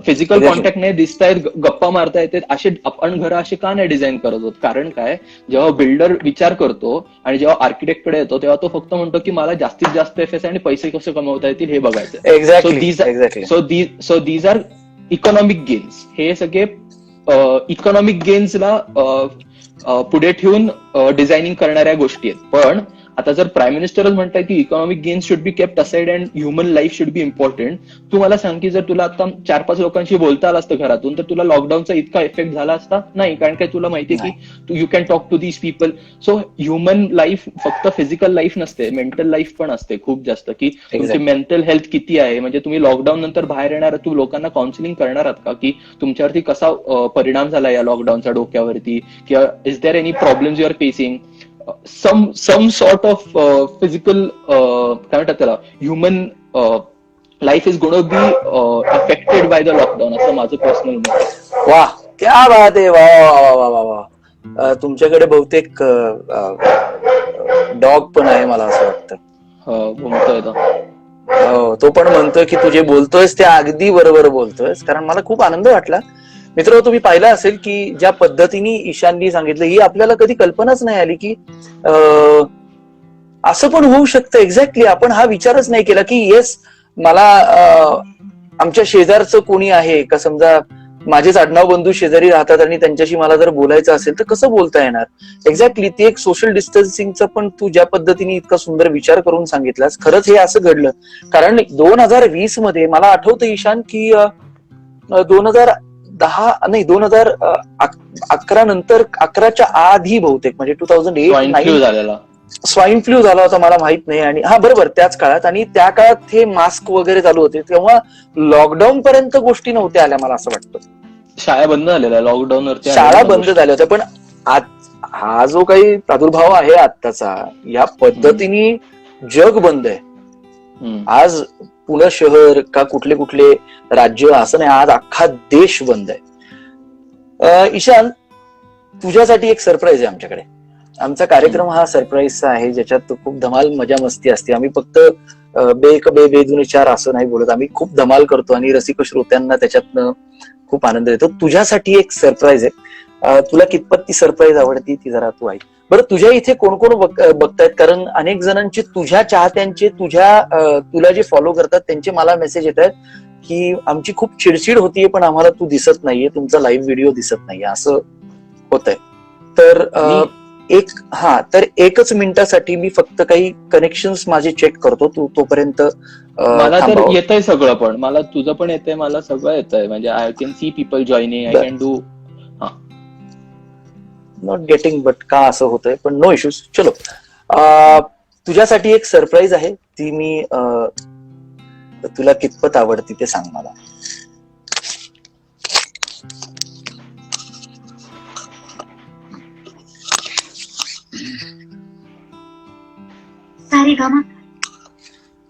physical contact नाही, दिसतायत, गप्पा मारता येतात. असे आपण घरं असे का नाही डिझाईन करत होत? कारण काय, जेव्हा बिल्डर विचार करतो आणि जेव्हा आर्किटेक्ट कडे येतो तेव्हा तो फक्त म्हणतो की मला जास्तीत जास्त एफएस आणि पैसे कसे कमवता येतील हे बघायचं. Exactly. So these are economic gains. हे सगळे इकॉनॉमिक गेन्सला पुढे ठेवून डिझायनिंग करणाऱ्या गोष्टी आहेत. पण आता जर प्राईम मिनिस्टरच म्हणताय की economic gains should be kept aside and human life should be important, तू मला सांग की जर तुला आता 4-5 लोकांशी बोलता आलं असतं घरातून तर तुला लॉकडाऊनचा इतका इफेक्ट झाला असता नाही, कारण काय तुला माहितीये की you can talk to these people. So human life फक्त फिजिकल लाईफ नसते, मेंटल लाईफ पण असते खूप जास्त, की तुमची मेंटल हेल्थ किती आहे. म्हणजे तुम्ही लॉकडाऊन नंतर बाहेर येणार, तू लोकांना काउन्सिलिंग करणार आहात का की तुमच्यावरती कसा परिणाम झाला या लॉकडाऊनचा डोक्यावरती, किंवा is there any problems you are facing, some sort of physical काय म्हणतात त्याला, human life is gonna be affected by the lockdown, असं माझं पर्सनल मत आहे. वा, क्या बात आहे, वा वा वा वा वा. तुमच्याकडे बहुतेक डॉग पण आहे मला असं वाटतं. घुमतोय हो, तो पण म्हणतोय की तू जे बोलतोयस ते अगदी बरोबर बोलतोयस. कारण मला खूप आनंद वाटला. मित्र, तुम्ही पाहिलं असेल की ज्या पद्धतीने ईशाननी सांगितलं, ही आपल्याला कधी कल्पनाच नाही आली की असं पण होऊ शकतं. एक्झॅक्टली, आपण हा विचारच नाही केला की येस, मला आमच्या शेजारचं कोणी आहे का, समजा माझेच आडनाव बंधू शेजारी राहतात आणि त्यांच्याशी मला जर बोलायचं असेल तर कसं बोलता येणार. एक्झॅक्टली, ते एक सोशल डिस्टन्सिंगचं पण तू ज्या पद्धतीने इतका सुंदर विचार करून सांगितलास, खरंच हे असं घडलं. कारण 2020 मध्ये मला आठवतं ईशान की 2010 नाही, 2011 नंतर, 11च्या आधी बहुतेक, म्हणजे 2008-9 झालेला स्वाईन फ्लू झाला होता, मला माहित नाही. आणि हा बरोबर त्याच काळात, आणि त्या काळात हे मास्क वगैरे चालू होते, तेव्हा लॉकडाऊन पर्यंत गोष्टी नव्हत्या आल्या मला असं वाटतं. शाळा बंद झालेल्या लॉकडाऊन वरती, शाळा बंद झाल्या होत्या. पण आज हा जो काही प्रादुर्भाव आहे आत्ताचा, या पद्धतीने जग बंद आहे. आज पुणे शहर का कुठले कुठले राज्य असं नाही, आज अख्खा देश बंद आहे. ईशान, तुझ्यासाठी एक सरप्राईज आहे आमच्याकडे. आमचा कार्यक्रम हा सरप्राईजचा आहे, ज्याच्यात खूप धमाल मजा मस्ती असते. आम्ही फक्त बेदुने चार असं नाही बोलत, आम्ही खूप धमाल करतो आणि रसिक श्रोत्यांना त्याच्यातनं खूप आनंद येतो. तुझ्यासाठी एक सरप्राईज आहे. तुला कितपत ती सरप्राईज आवडती ती जरा तू ऐक. बरं, तुझ्या इथे कोण कोण बघतायत? कारण अनेक जणांचे, तुझ्या चाहत्यांचे, तुला जे फॉलो करतात त्यांचे मला मेसेज येत आहेत की आमची खूप चिडचिड होतीये पण आम्हाला तू दिसत नाहीये, तुमचा लाईव्ह व्हिडिओ दिसत नाहीये, असं होत आहे. तर एकच मिनिटासाठी मी फक्त काही कनेक्शन्स माझे चेक करतो, तू तोपर्यंत मला तर येतंय सगळं, पण मला तुझं पण येतंय, मला सगळं येतंय. म्हणजे I can see people joining, I can do. Not getting, but का असं होतंय, पण नो इश्यूज. चलो, तुझ्यासाठी एक सरप्राईज आहे, ती मी तुला कितपत आवडती ते सांग मला.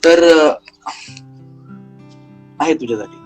तर आहे तुझ्यासाठी.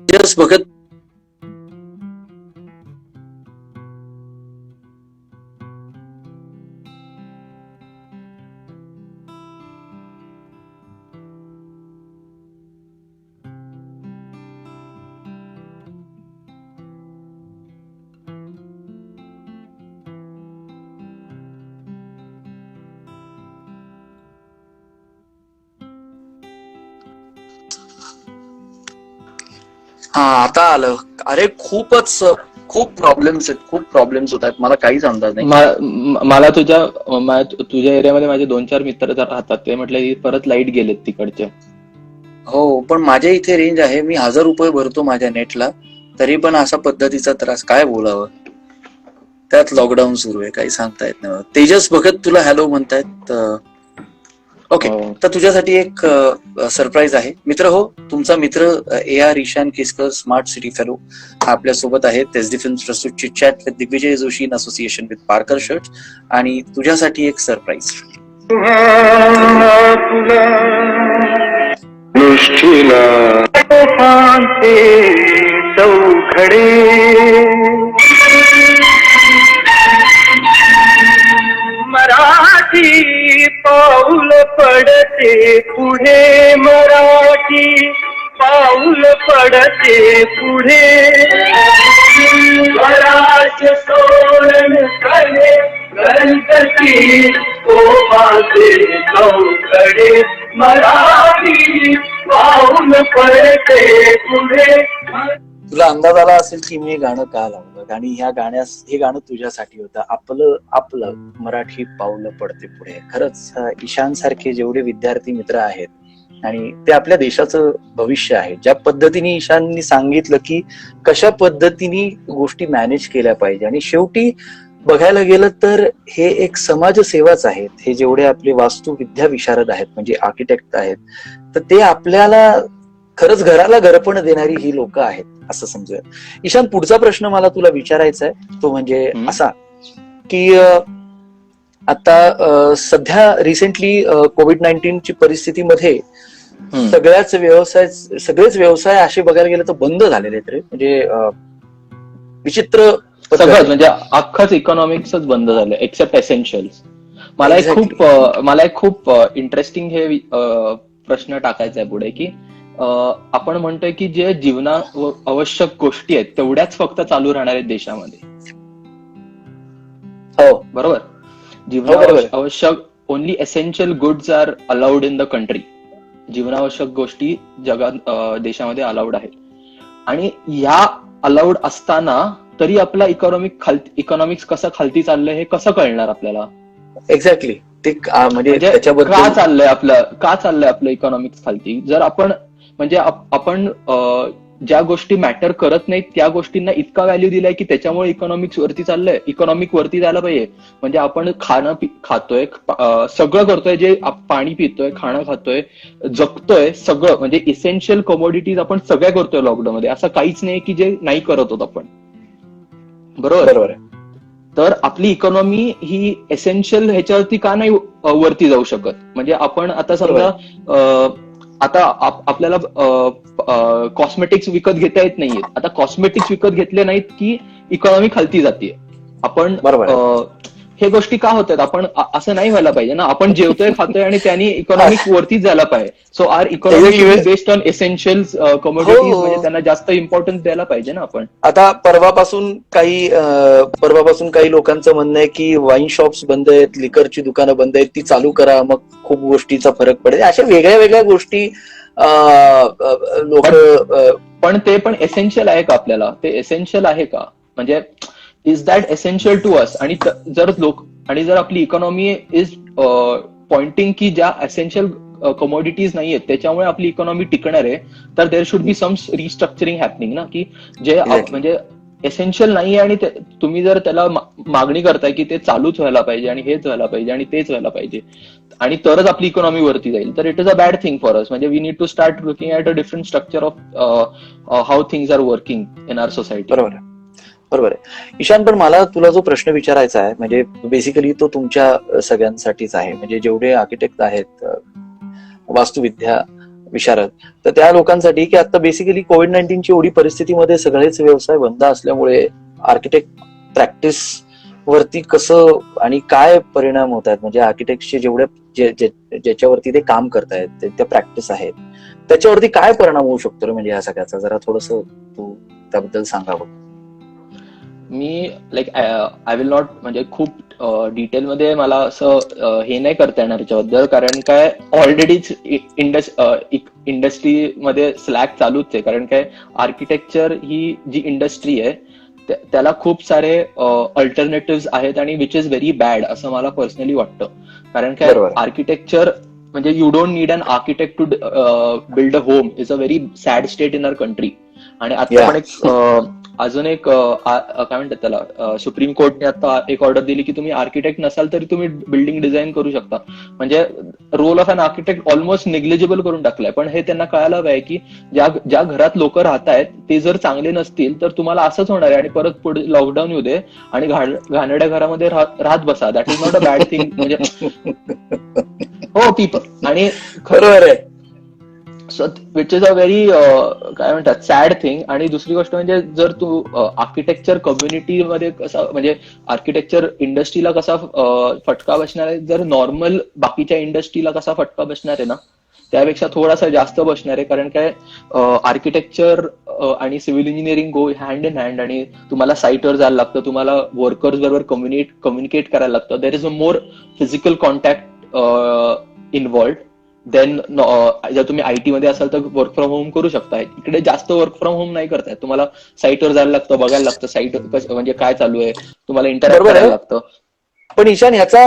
जस्ट बघत हा, आता आलं. अरे खूपच खूप प्रॉब्लेम्स होत आहेत, मला काहीच अंदाज नाही. मला तुझ्या एरियामध्ये माझे 2-4 मित्र राहतात, ते म्हटले की परत लाईट गेलेत तिकडचे. हो, पण माझ्या इथे रेंज आहे, मी 1000 रुपये भरतो माझ्या नेटला, तरी पण अशा पद्धतीचा त्रास, काय बोलावं. त्यात लॉकडाऊन सुरू आहे, काही सांगता येत नाही. तेजस भगत तुला हॅलो म्हणतायत. ओके, हो. तर तुझ्यासाठी एक सरप्राईज आहे मित्र. हो, तुमचा मित्र AR Ishan Keskar, smart city fellow आपल्या सोबत आहे. एसडी फिल्म्स प्रस्तुत chit chat with Digvijay Joshi in association with Parker shirt, आणि तुझ्यासाठी एक सरप्राईज. मराठी पाऊल पडते पुढे, मराठी पाऊल पडते पुढे, स्वराज्य सोडण कडे गणपती कोपाचे चौकडे, मराठी पाऊल पडते पुढे. तुला अंदाज आला असेल की मी गाणं का लावलं, आणि हे गाणं तुझ्यासाठी होतं. आपलं मराठी पाऊलं पडते पुढे. खरंच ईशान सारखे जेवढे विद्यार्थी मित्र आहेत आणि ते आपल्या देशाचं भविष्य आहे. ज्या पद्धतीने ईशाननी सांगितलं की कशा पद्धतीने गोष्टी मॅनेज केल्या पाहिजे, आणि शेवटी बघायला गेलं तर हे एक समाजसेवाच आहेत. हे जेवढे आपले वास्तुविद्या विशारद आहेत, म्हणजे आर्किटेक्ट आहेत, तर ते आपल्याला खरंच घराला घरपण देणारी ही लोक आहेत असं समजूया. ईशान, पुढचा प्रश्न मला तुला विचारायचा आहे, तो म्हणजे असा की आता सध्या रिसेंटली कोविड-19 ची परिस्थितीमध्ये सगळेच व्यवसाय असे बघायला गेले तर बंद झालेले आहेत रे. म्हणजे विचित्र सगळंच, म्हणजे अख्खंच इकॉनॉमिक्सच बंद झालं एक्सेप्ट एसेन्शियल्स. मला एक खूप इंटरेस्टिंग हे प्रश्न टाकायचा आहे पुढे, की आपण म्हणतोय की जे जीवना आवश्यक गोष्टी आहेत तेवढ्याच फक्त चालू राहणार आहेत देशामध्ये. हो, बरोबर. जीवना आवश्यक only essential goods are allowed in the country. जीवनावश्यक गोष्टी देशामध्ये अलाउड आहेत, आणि या अलाउड असताना तरी आपला इकॉनॉमिक्स कसं खालती चाललंय हे कसं कळणार आपल्याला? एक्झॅक्टली. ते म्हणजे का चाललंय आपलं इकॉनॉमिक्स खालती? जर आपण ज्या गोष्टी मॅटर करत नाहीत त्या गोष्टींना इतका व्हॅल्यू दिलाय की त्याच्यामुळे इकॉनॉमिक्स वरती चाललंय. इकॉनॉमिक वरती जायला पाहिजे. म्हणजे आपण खातोय, सगळं करतोय, जे पाणी पितोय, खाणं खातोय, जगतोय, सगळं म्हणजे इसेन्शियल कमोडिटीज आपण सगळ्या करतोय लॉकडाऊन मध्ये. असं काहीच नाही की जे नाही करत होत आपण. बरोबर. तर आपली इकॉनॉमी ही एसेन्शियल ह्याच्यावरती का नाही वरती जाऊ शकत? म्हणजे आपण आता समजा आता आपल्याला कॉस्मेटिक्स विकत घेता येत नाहीये. आता कॉस्मेटिक्स विकत घेतले नाहीत की इकॉनॉमी खालती जाते. आपण हे गोष्टी का होतात? आपण असं नाही व्हायला पाहिजे ना. आपण जेवतोय, खातोय आणि त्यांनी इकॉनॉमिक वरतीच जायला पाहिजे. So our economy based on essentials commodities, म्हणजे त्यांना जास्त इम्पॉर्टन्स द्यायला पाहिजे ना आपण. आता परवापासून काही लोकांचं म्हणणं आहे की वाईन शॉप्स बंद आहेत, लिकरची दुकानं बंद आहेत, ती चालू करा, मग खूप गोष्टीचा फरक पडेल. अशा वेगळ्या गोष्टी लोक. पण ते पण एसेन्शियल आहे का आपल्याला? ते एसेन्शियल आहे का? म्हणजे is that essential to us? आणि जर आपली इकॉनॉमी इज पॉइंटिंग की ज्या एसेन्शियल कमोडिटीज नाहीयेत त्याच्यामुळे आपली इकॉनॉमी टिकणार आहे, तर there should be some restructuring happening ना, की जे म्हणजे एसेन्शियल नाहीये आणि तुम्ही जर त्याला मागणी करताय की ते चालूच व्हायला पाहिजे आणि हेच व्हायला पाहिजे आणि तेच व्हायला पाहिजे आणि तरच आपली इकॉनॉमी वरती जाईल, तर it is a bad thing for us. म्हणजे we need to start looking at a different structure of how things are working in our society. बरोबर आहे. ईशान, पण मला तुला जो प्रश्न विचारायचा आहे, म्हणजे बेसिकली तो तुमच्या सगळ्यांसाठीच आहे. म्हणजे जेवढे आर्किटेक्ट आहेत, वास्तुविद्या विशारद, तर त्या लोकांसाठी की आता बेसिकली कोविड-19 एवढी परिस्थितीमध्ये सगळेच व्यवसाय बंद असल्यामुळे आर्किटेक्ट प्रॅक्टिस वरती कसं आणि काय परिणाम होत आहेत? म्हणजे आर्किटेक्टचे ज्याच्यावरती ते काम करतायत, त्या प्रॅक्टिस आहेत, त्याच्यावरती काय परिणाम होऊ शकतो? म्हणजे या सगळ्याचा जरा थोडस तू त्याबद्दल सांगावं. मी आय विल नॉट, म्हणजे खूप डिटेलमध्ये मला असं हे नाही करता येणार याच्याबद्दल, कारण काय ऑलरेडीच इंडस्ट्रीमध्ये स्लॅक चालूच आहे. कारण काय आर्किटेक्चर ही जी इंडस्ट्री आहे त्याला खूप सारे अल्टरनेटिव्ह आहेत आणि विच इज व्हेरी बॅड असं मला पर्सनली वाटतं. कारण काय बरोबर. आर्किटेक्चर म्हणजे you don't need an architect to build a home is a very sad state in our country. आणि आता Yeah. पण अजून एक काय म्हणतात त्याला, सुप्रीम कोर्टने आता एक ऑर्डर दिली की तुम्ही आर्किटेक्ट नसाल तरी तुम्ही बिल्डिंग डिझाईन करू शकता. म्हणजे role of an architect almost negligible करून टाकलाय. पण हे त्यांना कळायला पाहिजे की ज्या घरात लोक राहत आहेत ते जर चांगले नसतील तर तुम्हाला असंच होणार आहे आणि परत पुढे लॉकडाऊन येऊ दे आणि घाणेरड्या घरामध्ये राहत बसा. That is not a bad thing. म्हणजे हो पीपल आणि बरोबर आहे. So which is a very काय म्हणतात सॅड थिंग. आणि दुसरी गोष्ट म्हणजे जर तू आर्किटेक्चर कम्युनिटीमध्ये कसा म्हणजे आर्किटेक्चर इंडस्ट्रीला कसा फटका बसणार आहे, जर नॉर्मल बाकीच्या इंडस्ट्रीला कसा फटका बसणार आहे ना त्यापेक्षा थोडासा जास्त बसणार आहे. कारण काय आर्किटेक्चर आणि civil engineering go hand in hand आणि तुम्हाला साईटवर जायला लागतं, तुम्हाला वर्कर्स बरोबर कम्युनिकेट करायला लागतं. There is a more physical contact involved. Then जर तुम्ही आयटी मध्ये असाल तर वर्क फ्रॉम होम करू शकता. इकडे जास्त वर्क फ्रॉम होम नाही करताय, तुम्हाला साईटवर जायला लागतं, बघायला लागतं साईट म्हणजे काय चालू आहे, तुम्हाला इंटरॅक्ट बरोबर करायला आहे. लागतं. पण ईशान ह्याचा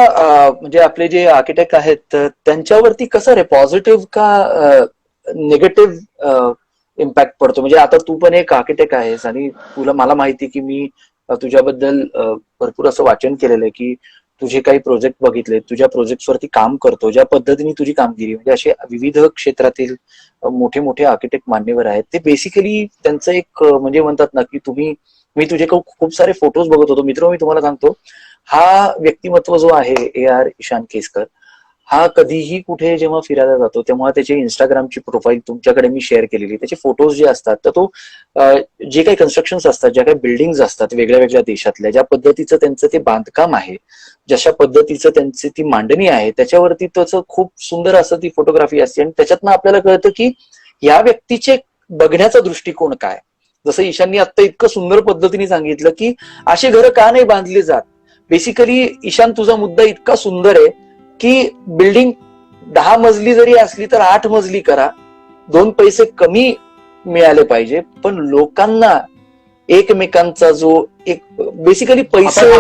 म्हणजे आपले जे आर्किटेक्ट आहेत त्यांच्यावरती कसं रे पॉझिटिव्ह का निगेटिव्ह इम्पॅक्ट पडतो? म्हणजे आता तू पण एक आर्किटेक्ट आहेस आणि मला माहिती की मी तुझ्याबद्दल भरपूर असं वाचन केलेलं आहे की तुझे काही प्रोजेक्ट बघितले, तुझ्या प्रोजेक्टवरती काम करतो, ज्या पद्धतीने तुझी कामगिरी म्हणजे असे विविध क्षेत्रातील मोठे मोठे आर्किटेक्ट मान्यवर आहेत ते बेसिकली त्यांचं एक म्हणजे म्हणतात ना की मी तुझे खूप सारे फोटोज बघत होतो. मित्र, मी तुम्हाला सांगतो, हा व्यक्तिमत्व जो आहे AR ईशान केसकर, हा कधीही कुठे जेव्हा फिरायला जातो तेव्हा त्याची इंस्टाग्रामची प्रोफाईल तुमच्याकडे मी शेअर केलेली, त्याचे फोटोज जे असतात तर तो जे काही कन्स्ट्रक्शन्स असतात, ज्या काही बिल्डिंग्स असतात वेगळ्या वेगळ्या देशातल्या, ज्या पद्धतीचं त्यांचं ते बांधकाम आहे, जशा पद्धतीचं त्यांची ती मांडणी आहे, त्याच्यावरती त्याचं खूप सुंदर असं ती फोटोग्राफी असते. आणि त्याच्यातनं आपल्याला कळतं की या व्यक्तीचे बघण्याचा दृष्टिकोन काय. जसं ईशाननी आता इतकं सुंदर पद्धतीने सांगितलं की असे घरं का नाही बांधली जात. बेसिकली ईशान तुझा मुद्दा इतका सुंदर आहे की बिल्डिंग 10 मजली जरी असली तर 8 मजली करा, 2 पैसे कमी मिळाले पाहिजे, पण लोकांना एकमेकांचा जो एक बेसिकली पैसे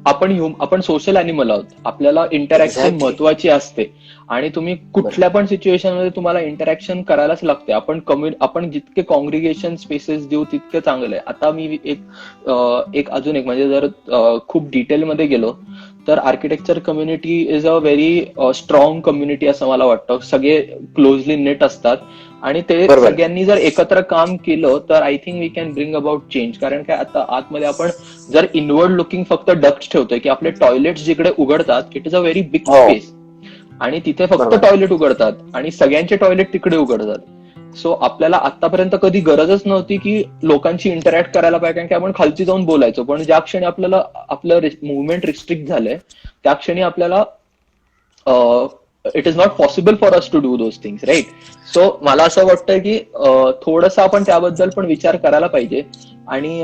आपण सोशल अॅनिमल आहोत. आपल्याला इंटरॅक्शन Exactly. महत्वाची असते आणि तुम्ही कुठल्या पण सिच्युएशन मध्ये तुम्हाला इंटरॅक्शन करायलाच लागते. आपण जितके कॉंग्रिगेशन स्पेसेस देऊ तितके चांगले. आता मी एक अजून एक म्हणजे जर खूप डिटेलमध्ये गेलो तर architecture community is a very strong community असं मला वाटतं. सगळे क्लोजली नेट असतात आणि ते बरोबर. सगळ्यांनी जर एकत्र काम केलं तर I think we can bring about change. कारण काय आता आतमध्ये आपण जर इनवर्ड लुकिंग फक्त डक्ट्स ठेवतोय की आपले टॉयलेट्स जिकडे उघडतात it is a very big हो. स्पेस आणि तिथे फक्त बरोबर. टॉयलेट उघडतात आणि सगळ्यांचे टॉयलेट तिकडे उघडतात. सो आपल्याला आतापर्यंत कधी गरजच नव्हती की लोकांशी इंटरॅक्ट करायला पाहिजे, कारण की आपण खालची जाऊन बोलायचो. पण ज्या क्षणी आपल्याला आपलं मुवमेंट रिस्ट्रिक्ट झालंय त्या क्षणी आपल्याला it is not possible for us to do those things, right? So मला असं वाटतं की थोडंसं आपण त्याबद्दल पण विचार करायला पाहिजे. आणि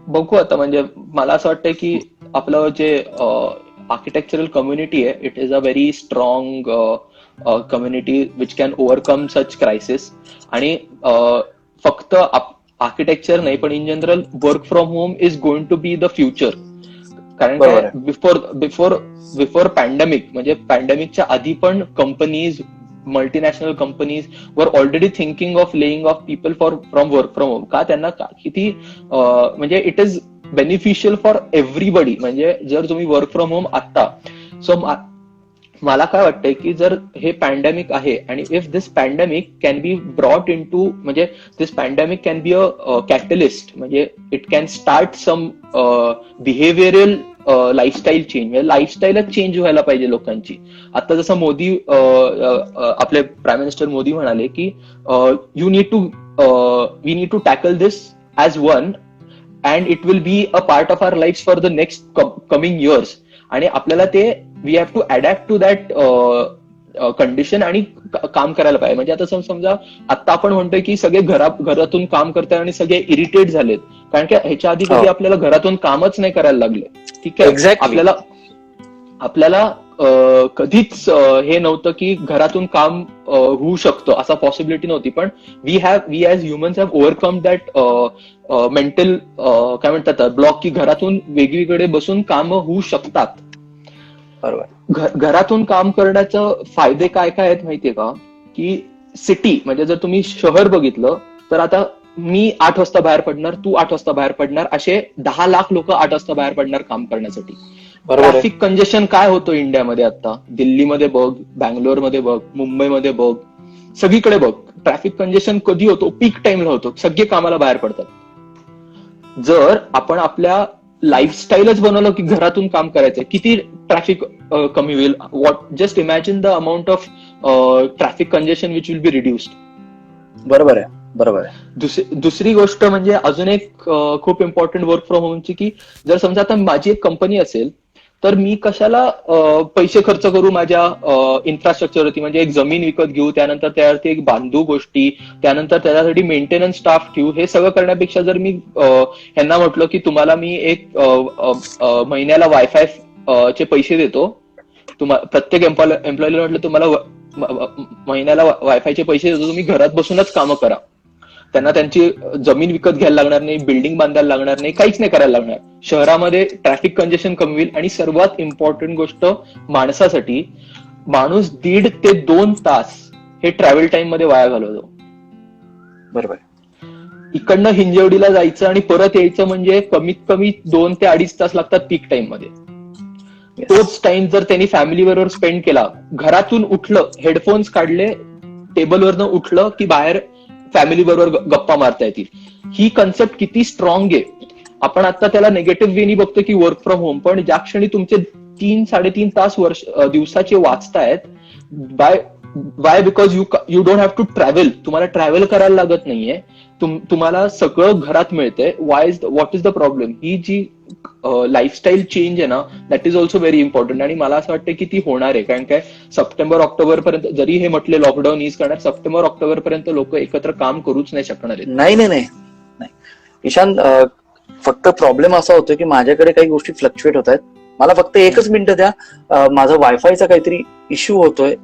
बघू आता म्हणजे मला असं वाटतं की आपलं जे आर्किटेक्चरल कम्युनिटी आहे it is a very strong community which can overcome such crisis. आणि फक्त आर्किटेक्चर नाही पण in general work from home is going to be the future. कारण काय बिफोर पॅन्डेमिक म्हणजे पॅन्डेमिकच्या आधी पण companies, multinational companies were already thinking of laying off people from work from home. का त्यांना किती म्हणजे it is beneficial for everybody. म्हणजे जर तुम्ही वर्क फ्रॉम होम आता सो मला काय वाटतंय की जर हे पॅन्डेमिक आहे आणि if this pandemic can be brought in to म्हणजे this pandemic can be a catalyst म्हणजे it can start some behavioural lifestyle change. म्हणजे लाईफस्टाईलच चेंज व्हायला पाहिजे लोकांची. आता जसं मोदी आपले प्राईम मिनिस्टर मोदी म्हणाले की we need to tackle this as one and it will be a part of our life for the next coming years. आणि आपल्याला ते we have to adapt to that condition आणि काम करायला पाहिजे. म्हणजे आता समजा आता आपण म्हणतोय की सगळे घरातून काम करतात आणि सगळे इरिटेट झालेत, कारण की ह्याच्या आधी कधी आपल्याला घरातून कामच नाही करायला लागले. ठीक आहे, Exactly. आपल्याला कधीच हे नव्हतं की घरातून काम होऊ शकतं, असा पॉसिबिलिटी नव्हती. पण we as humans have overcome that mental काय म्हणतात ब्लॉक, की घरातून वेगवेगळे बसून कामं होऊ शकतात. बरोबर. घरातून काम करण्याचं फायदे काय काय आहेत माहितीये का? की सिटी म्हणजे जर तुम्ही शहर बघितलं तर आता मी 8 वाजता बाहेर पडणार, तू 8 वाजता बाहेर पडणार, असे 10 लाख लोक 8 वाजता बाहेर पडणार काम करण्यासाठी. बरोबर आहे. ट्रॅफिक कंजेशन काय होतं इंडियामध्ये आता? दिल्लीमध्ये बघ, बँगलोरमध्ये बघ, मुंबईमध्ये बघ, सगळीकडे बघ. ट्रॅफिक कंजेशन कधी होतो? पीक टाइमला होतो. सगळे कामाला बाहेर पडतात. जर आपण आपल्या लाईफस्टाईलच बनवलं की घरातून काम करायचंय, किती ट्रॅफिक कमी होईल? Just imagine the amount of traffic congestion which will B reduced. बरोबर आहे, बरोबर आहे. दुसरी गोष्ट म्हणजे अजून एक खूप इम्पॉर्टंट वर्क फ्रॉम होमची, की जर समजा आता माझी एक कंपनी असेल तर मी कशाला पैसे खर्च करू माझ्या इन्फ्रास्ट्रक्चरवरती? म्हणजे एक जमीन विकत घेऊ, त्यानंतर त्यावरती एक बांधू गोष्टी, त्यानंतर त्याच्यासाठी मेंटेनन्स स्टाफ ठेवू. हे सगळं करण्यापेक्षा जर मी ह्यांना म्हटलं की तुम्हाला मी एक महिन्याला वायफाय चे पैसे देतो, प्रत्येक एम्प्लॉयला म्हटलं तुम्हाला महिन्याला वायफायचे पैसे देतो, तुम्ही घरात बसूनच कामं करा. त्यांना त्यांची जमीन विकत घ्यायला लागणार नाही, बिल्डिंग बांधायला लागणार नाही, काहीच नाही करायला लागणार. शहरामध्ये ट्रॅफिक कंजेशन कमी होईल. आणि सर्वात इम्पॉर्टंट गोष्ट माणसासाठी, माणूस 1.5 ते 2 तास हे ट्रॅव्हल टाइम मध्ये वाया घालवतो. बरोबर. इकडनं हिंजवडीला जायचं आणि परत यायचं म्हणजे कमीत कमी 2 ते 2.5 तास लागतात पीक टाइम मध्ये. तोच टाइम जर त्यांनी फॅमिली बरोबर स्पेंड केला, घरातून उठलं, हेडफोन्स काढले, टेबलवरनं उठलं की बाहेर फॅमिली बरोबर गप्पा मारता येतील. ही कन्सेप्ट किती स्ट्रॉंग आहे. आपण आता त्याला निगेटिव्ह वेनी बघतो की वर्क फ्रॉम होम, पण ज्या क्षणी तुमचे 3-3.5 तास दिवसाचे वाचतायत, why because you don't have to travel. तुम्हाला ट्रॅव्हल करायला लागत नाहीये, तुम्हाला सगळं घरात मिळतंय. What is the problem? ही जी लाईफस्टाईल चेंज आहे ना, that is also very important. आणि मला असं वाटतं की ती होणार आहे. कारण काय, सप्टेंबर ऑक्टोबर पर्यंत जरी हे म्हटले लॉकडाऊन ईज करणार, सप्टेंबर ऑक्टोबर पर्यंत लोक एकत्र काम करूच नाही शकणार आहेत. नाही ईशान, फक्त प्रॉब्लेम असा होतो की माझ्याकडे काही गोष्टी फ्लक्च्युएट होत आहेत. मला फक्त एकच मिनिट द्या. माझा वायफायचा काहीतरी इश्यू होतोय,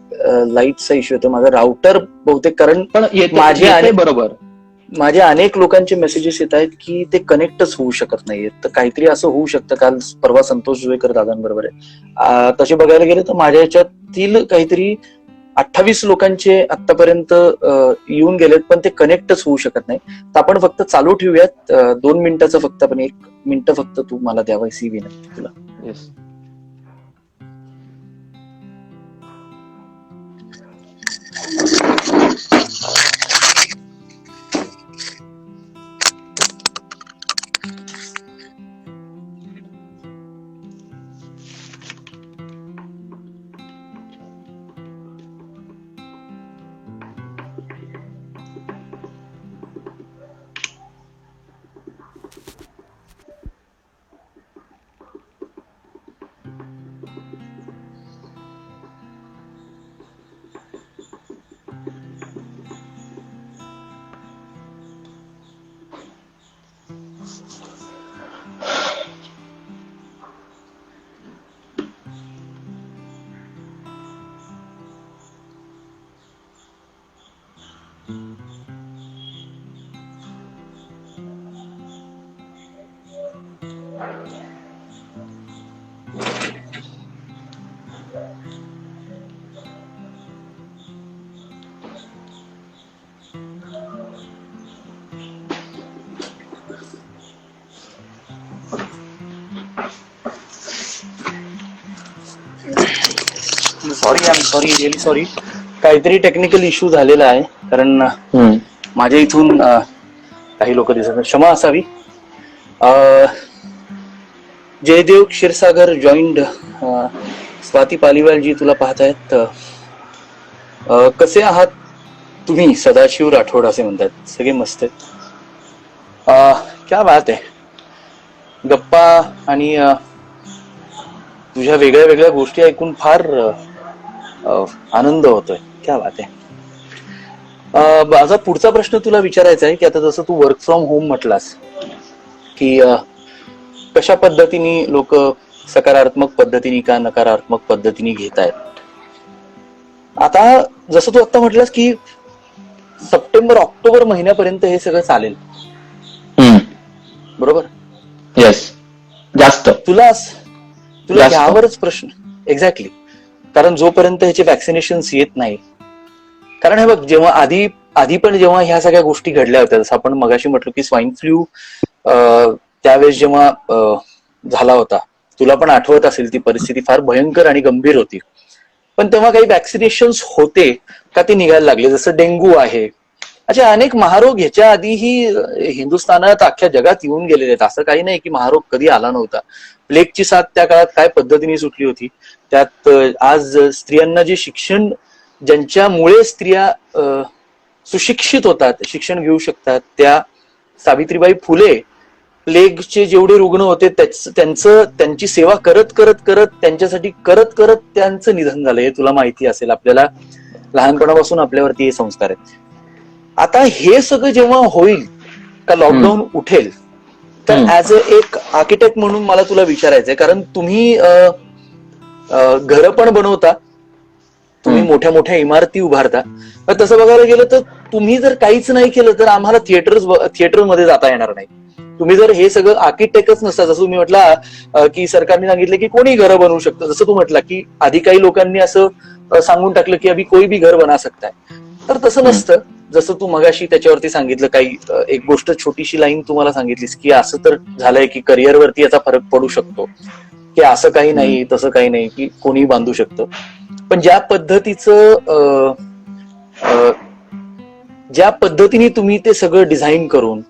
लाईटचा इश्यू होतोय. माझा राउटर बहुतेक, कारण पण येते बरोबर. माझे अनेक लोकांचे मेसेजेस येत आहेत की ते कनेक्टच होऊ शकत नाहीयेत. तर काहीतरी असं होऊ शकतं. काल परवा संतोष जुवेकर दादांबरोबर आहे, तसे बघायला गेले तर माझ्या याच्यातील काहीतरी 28 लोकांचे आतापर्यंत येऊन गेलेत, पण ते कनेक्टच होऊ शकत नाही. तर आपण फक्त चालू ठेवूयात 2 मिनिटाचं फक्त. पण 1 मिनिट फक्त तू मला द्यावायची विनंती तुला. येस. Sorry, really sorry. काहीतरी टेक्निकल इश्यू झालेला आहे, कारण माझ्या इथून काही लोक दिसत नाही. क्षमा असावी. जयदेव क्षीरसागर जॉईंड. स्वाती पालीवाल जी तुला पाहतायत. कसे आहात तुम्ही? सदाशिव राठोड असे म्हणतात. सगळे मस्त आहेत. क्या बात आहे. गप्पा आणि तुझ्या वेगळ्या वेगळ्या गोष्टी ऐकून फार आनंद होतोय. क्या बात आहे. माझा पुढचा प्रश्न तुला विचारायचा आहे की आता जसं तू वर्क फ्रॉम होम म्हटलास की कशा पद्धतीने लोक सकारात्मक पद्धतीने का नकारात्मक पद्धतीने घेतायत. आता जसं तू आता म्हटलंस की सप्टेंबर ऑक्टोबर महिन्यापर्यंत हे सगळं चालेल, बरोबर? येस, जास्त. तुला जास्त. यावरच प्रश्न. एक्झॅक्टली. कारण जोपर्यंत ह्याचे वॅक्सिनेशन येत नाही, कारण हे बघ, जेव्हा आधी पण जेव्हा ह्या सगळ्या गोष्टी घडल्या होत्या, जसं आपण मगाशी म्हटलं की स्वाईन फ्लू त्यावेळेस जेव्हा झाला होता, तुला पण आठवत असेल ती परिस्थिती फार भयंकर आणि गंभीर होती. पण तेव्हा काही वॅक्सिनेशन होते का ते निघायला लागले, जसं डेंग्यू आहे, असे अनेक महारोग ह्याच्या आधीही हिंदुस्थानात अख्ख्या जगात येऊन गेलेले आहेत. असं काही नाही की महारोग कधी आला नव्हता. प्लेगची साथ त्या काळात काय पद्धतीने सुटली होती. त्यात आज स्त्रियांना जे शिक्षण, ज्यांच्यामुळे स्त्रिया सुशिक्षित होतात, शिक्षण घेऊ शकतात, त्या सावित्रीबाई फुले प्लेगचे जेवढे रुग्ण होते त्यांची सेवा करत करत करत त्यांच्यासाठी करत करत त्यांचं निधन झालं. हे तुला माहिती असेल, आपल्याला लहानपणापासून आपल्यावरती हे संस्कार आहेत. आता हे सगळं जेव्हा होईल का लॉकडाऊन उठेल, तर ऍज अ एक आर्किटेक्ट म्हणून मला तुला विचारायचंय, कारण तुम्ही घरं पण बनवता, तुम्ही मोठ्या मोठ्या इमारती उभारता, तर तसं बघायला गेलं तर तुम्ही जर काहीच नाही केलं तर आम्हाला थिएटरमध्ये जाता येणार नाही. तुम्ही जर हे सगळं आर्किटेक्टच नसता, जसं तुम्ही म्हटला की सरकारने सांगितलं की कोणी घरं बनवू शकतं, जसं तू म्हटला की आधी काही लोकांनी असं सांगून टाकलं की अभि कोई भी घर बना सकता है, तर तसं नसतं. जसं तू मगाशी त्याच्यावरती सांगितलं, काही एक गोष्ट छोटीशी लाईन तुम्हाला सांगितलीस की असं तर झालंय की करिअरवरती याचा फरक पडू शकतो, की असं काही नाही तसं काही नाही की कोणी बांधू शकतं. पण ज्या पद्धतीने तुम्ही ते सगळं डिझाईन करून,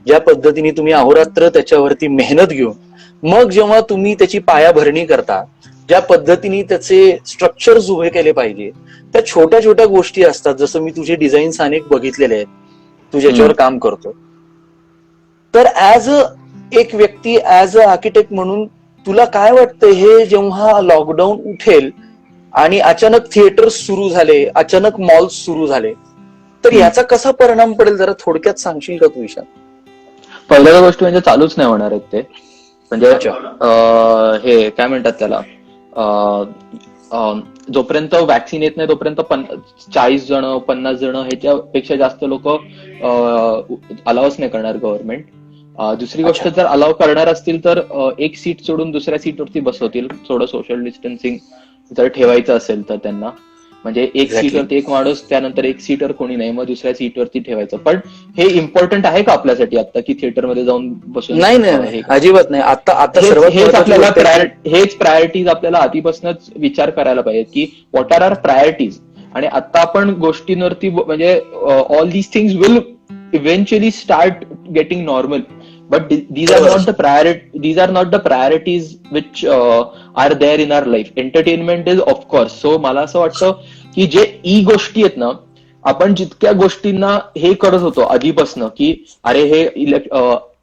ज्या पद्धतीने तुम्ही अहोरात्र त्याच्यावरती मेहनत घेऊन, मग जेव्हा तुम्ही त्याची पायाभरणी करता, ज्या पद्धतीने त्याचे स्ट्रक्चर्स उभे केले पाहिजे, त्या छोट्या छोट्या गोष्टी असतात. जसं मी तुझे डिझाईन्स अनेक बघितलेले आहेत, तू ज्याच्यावर काम करतो. तर ऍज अ एक व्यक्ती, ऍज अ आर्किटेक्ट म्हणून तुला काय वाटतं, हे जेव्हा लॉकडाऊन उठेल आणि अचानक थिएटर्स सुरू झाले, अचानक मॉल्स सुरू झाले, तर याचा कसा परिणाम पडेल, जरा थोडक्यात सांगशील का तू ईशान? पहिल्या गोष्ट म्हणजे चालूच नाही होणार आहेत ते. म्हणजे हे काय म्हणतात त्याला, जोपर्यंत वॅक्सिन येत नाही तोपर्यंत 40 जण 50 जण ह्याच्यापेक्षा जास्त लोक अलाउच नाही करणार गव्हर्नमेंट. दुसरी गोष्ट, जर अलाउ करणार असतील तर एक सीट सोडून दुसऱ्या सीटवरती बसवतील, थोडं सोशल डिस्टन्सिंग जर ठेवायचं असेल तर त्यांना. म्हणजे एक सीटवरती एक माणूस, त्यानंतर एक सीटवर कोणी नाही, मग दुसऱ्या सीटवरती ठेवायचं. पण हे इम्पॉर्टंट आहे का आपल्यासाठी आता की थिएटरमध्ये जाऊन बसून? नाही, अजिबात नाही. आता हेच प्रायोरिटीज आपल्याला आधीपासूनच विचार करायला पाहिजे की व्हॉट आर आर प्रायोरिटीज. आणि आता आपण गोष्टींवरती म्हणजे all these things will eventually start getting normal, but these are not the priorities which are there in our life. Entertainment is of course. So मला असं वाटतं की जे गोष्टी आहेत ना, आपण जितक्या गोष्टींना हे करत होतो आधीपासनं की अरे हे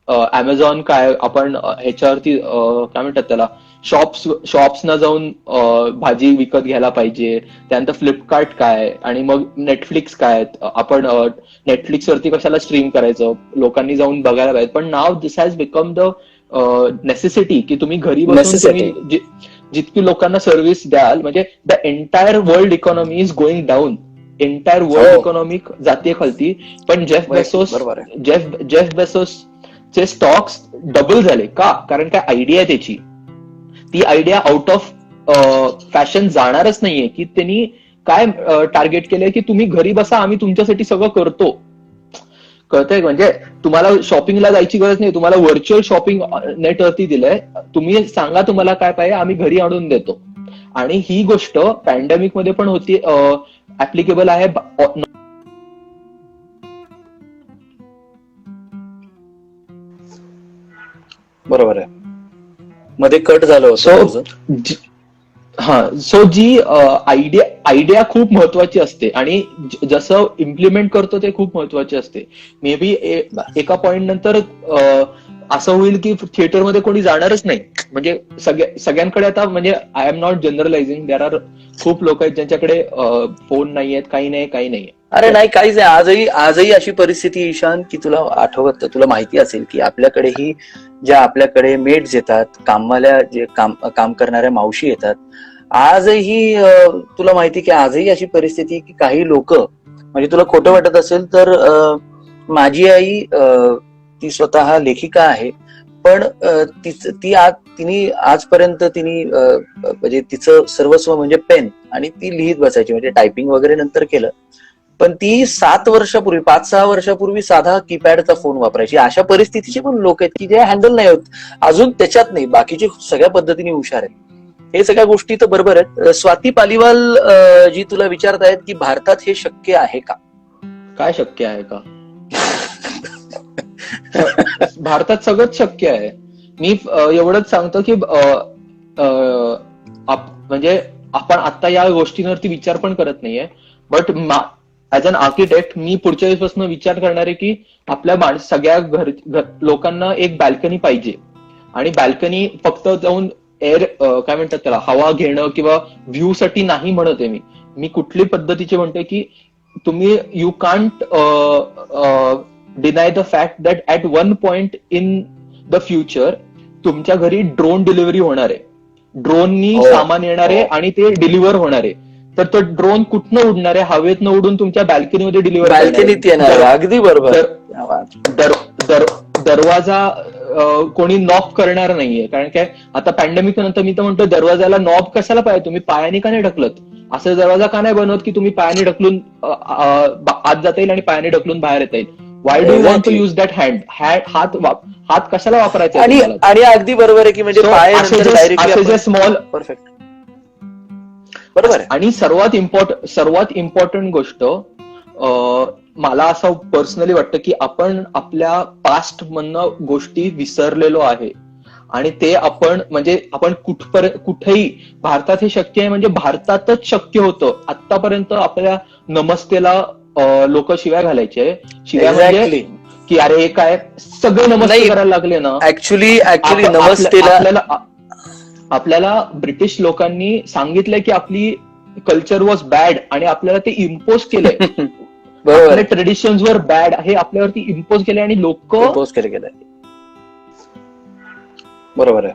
अमेझॉन काय, आपण ह्याच्यावरती काय म्हणतात त्याला, शॉप्सना जाऊन भाजी विकत घ्यायला पाहिजे, त्यानंतर फ्लिपकार्ट काय, आणि मग नेटफ्लिक्स काय, आपण नेटफ्लिक्सवरती कशाला स्ट्रीम करायचं, लोकांनी जाऊन बघायला पाहिजे. पण now this has become the necessity की तुम्ही घरी बसून तुम्ही जितकी लोकांना सर्व्हिस द्याल, म्हणजे the entire world economy is going down. Entire world economy जाते खालती. पण जेफ बेसोसचे स्टॉक्स डबल झाले का? कारण काय आयडिया आहे त्याची. ती आयडिया आउट ऑफ फॅशन जाणारच नाहीये. की त्यांनी काय टार्गेट केलंय की तुम्ही घरी बसा, आम्ही तुमच्यासाठी सगळं करतो. कळतंय? म्हणजे तुम्हाला शॉपिंगला जायची गरज नाही, तुम्हाला व्हर्च्युअल शॉपिंग नेटवरती दिलंय, तुम्ही सांगा तुम्हाला काय पाहिजे, आम्ही घरी आणून देतो. आणि ही गोष्ट पॅन्डेमिक मध्ये पण होती, ऍप्लिकेबल आहे. बरोबर आहे. मध्ये कट झालं होतं. सो जी आयडिया खूप महत्वाची असते आणि जसं इम्प्लिमेंट करतो ते खूप महत्वाचे असते. मे बी एका पॉइंट नंतर असं होईल की थिएटरमध्ये कोणी जाणारच नाही. म्हणजे सगळ्यांकडे आता, म्हणजे I am not generalising, there are खूप लोक आहेत ज्यांच्याकडे फोन नाही आहेत, काही नाही. अरे नाही, काहीच नाही. आजही अशी परिस्थिती ईशान, की तुला माहिती असेल की आपल्याकडेही ज्या आपल्याकडे मेड्स येतात, कामवाल्या जे काम करणाऱ्या मावशी येतात, आजही तुला माहिती की आजही अशी परिस्थिती की काही लोक, म्हणजे तुला खोटं वाटत असेल तर माझी आई ती स्वतः लेखिका आहे, पण तिने आजपर्यंत म्हणजे तिचं सर्वस्व म्हणजे पेन, आणि ती लिहित बसायची, म्हणजे टायपिंग वगैरे नंतर केलं. पण ती 5-6 वर्षापूर्वी साधा कीपॅडचा फोन वापरायची. अशा परिस्थितीचे पण लोक आहेत की जे हँडल नाही होत अजून, त्याच्यात नाही, बाकीचे सगळ्या पद्धतीने हुशार आहेत. हे सगळ्या गोष्टी तर बरोबर आहेत. स्वाती पालीवाल जी तुला विचारतायत की भारतात हे शक्य आहे का? काय शक्य आहे का? भारतात सगळंच शक्य आहे. मी एवढंच सांगतो की म्हणजे आपण आता या गोष्टींवरती विचार पण करत नाहीये, बट ऍज अन आर्किटेक्ट मी पुढच्या वेळेसपासून विचार करणार आहे की आपल्या सगळ्या लोकांना एक बॅल्कनी पाहिजे. आणि बॅल्कनी फक्त जाऊन एअर काय म्हणतात त्याला, हवा घेणं किंवा व्ह्यू साठी नाही म्हणत आहे मी कुठली पद्धतीचे म्हणते की तुम्ही you can't deny the fact that at one point in the future तुमच्या घरी ड्रोन डिलिव्हरी होणार आहे. ड्रोननी सामान येणार आहे आणि ते डिलिव्हर होणार आहे. तर तो ड्रोन कुठनं उडणार आहे? हवेतनं उडून तुमच्या बॅल्कनीमध्ये डिलिव्हर, बॅल्कनीत येणार. अगदी बरोबर. दरवाजा कोणी नॉक करणार नाहीये, कारण काय आता पॅन्डेमिक नंतर मी तर म्हणतो दरवाजाला नॉब कशाला पाहिजे, तुम्ही पायाने का नाही ढकलत? असं दरवाजा का नाही बनवत की तुम्ही पायाने ढकलून आत जाता येईल आणि पायाने ढकलून बाहेर येता येईल? Why do you want to use that hand? हात कशाला वापरायचा? आणि अगदी बरोबर आहे की म्हणजे पाय स्मॉल, परफेक्ट, बरोबर आहे. आणि सर्वात इम्पॉर्टंट गोष्ट मला असं पर्सनली वाटतं की आपण आपल्या पास्ट मधनं गोष्टी विसरलेलो आहे, आणि ते आपण कुठेही भारतात हे शक्य आहे, म्हणजे भारतातच शक्य होतं. आतापर्यंत आपल्या नमस्तेला लोक शिव्या घालायचे. शिव्या म्हणजे की अरे हे काय, सगळे नमस्ते करायला लागले ना. ऍक्च्युली नमस्तेला आपल्याला ब्रिटिश लोकांनी सांगितलंय की आपली कल्चर वॉज बॅड, आणि आपल्याला ते इम्पोज केलंय. आपल्या ट्रेडिशन्स वर बॅड हे आपल्यावरती इम्पोज केलंय, आणि लोक इम्पोज केलंय. बरोबर आहे.